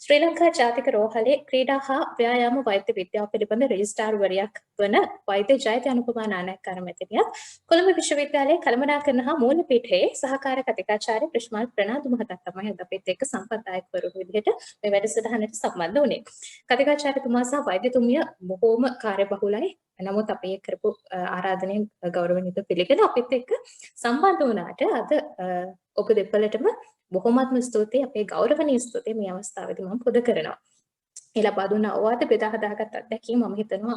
ශ්‍රී ලංකා ජාතික රෝහලේ ක්‍රීඩා හා ව්‍යායාම වෛද්‍ය විද්‍යාව පිළිබඳ රෙජිස්ට්‍රාර්වරියක් වන වෛද්‍ය ජයත අනුපමා නානායක්කාර මැතිණියත් කොළඹ විශ්වවිද්‍යාලයේ කළමනාකරණ හා මූලපීඨයේ සහකාර කතිකාචාර්ය ප්‍රිෂ්මල් ප්‍රනාන්දු මහතා තමයි අද අපිත් එක්ක සම්ප්‍රදායකවරු විදිහට මේ වැඩසටහනට සම්බන්ධ වුණේ. කතිකාචාර්යතුමා සහ වෛද්‍යතුමිය බොහෝම කාර්යබහුලයි. නමුත් අපි කරපු ආරාධනයෙන් ගෞරවණීයව පිළිගෙන අපිත් එක්ක සම්බන්ධ වුණාට අද ඔබ දෙපළටම බොහොමත්ම ස්තුතියි අපේ ගෞරවනීය ස්තුතියි මේ අවස්ථාවේදී මම පුද කරනවා. ඒ ලබා දුන්න අවවාද බෙදා හදාගත් අත්දැකීම් මම හිතනවා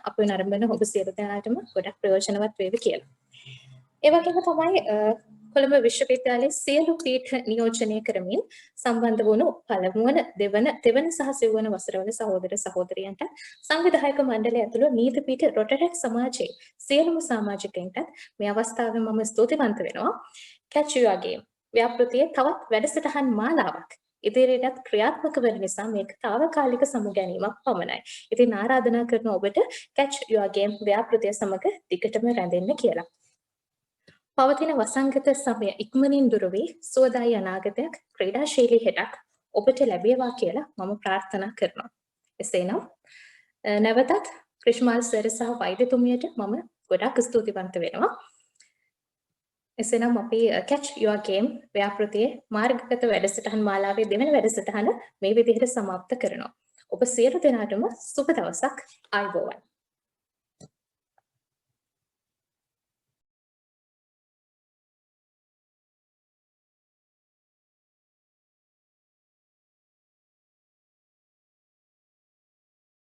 අපේ නරඹන ඔබ සියලු දෙනාටම ගොඩක් ප්‍රයෝජනවත් වේවි කියලා. ඒ වගේම තමයි කොළඹ විශ්වවිද්‍යාලයේ සියලු පීඨ නියෝජනය කරමින් සම්බන්ධ වුණු පළමුවන දෙවන සහ සිව්වන වසරවල සහෝදර සහෝදරියන්ට සංවිධායක මණ්ඩලය ඇතුළු නීතිපීඨ රොටරැක් සමාජයේ සියලුම සමාජිකයින්ට මේ අවස්ථාවේ මම ස්තුතිවන්ත වෙනවා. Catch Your Game ව්‍යාපෘතියේ තවත් වැඩසටහන් මාලාවක් ඉදිරියටත් ක්‍රියාත්මක වෙන නිසා මේක తాවකාලික සමුගැනීමක් පමණයි. ඉතින් ආරාධනා කරන ඔබට Catch Your Game ව්‍යාපෘතිය සමග දිගටම රැඳෙන්න කියලා. පවතින වසංගත සමය ඉක්මනින් දුර වී සුවදායි අනාගතයක් ක්‍රීඩාශීලී හෙටක් ඔබට ලැබේවා කියලා මම ප්‍රාර්ථනා කරනවා. එසේනම් නැවතත් ක්‍රිෂ්මාල් සර් සහ වෛද්‍යතුමියට මම ගොඩාක් ස්තුතිවන්ත වෙනවා. එසේනම් අපි Catch Your Game ව්‍යාපෘතියේ මාර්ගගත වැඩසටහන් මාලාවේ දෙවන වැඩසටහන මේ විදිහට සමාප්ත කරනවා. ඔබ සියලු දෙනාටම සුබ දවසක්. ආයුබෝවන්.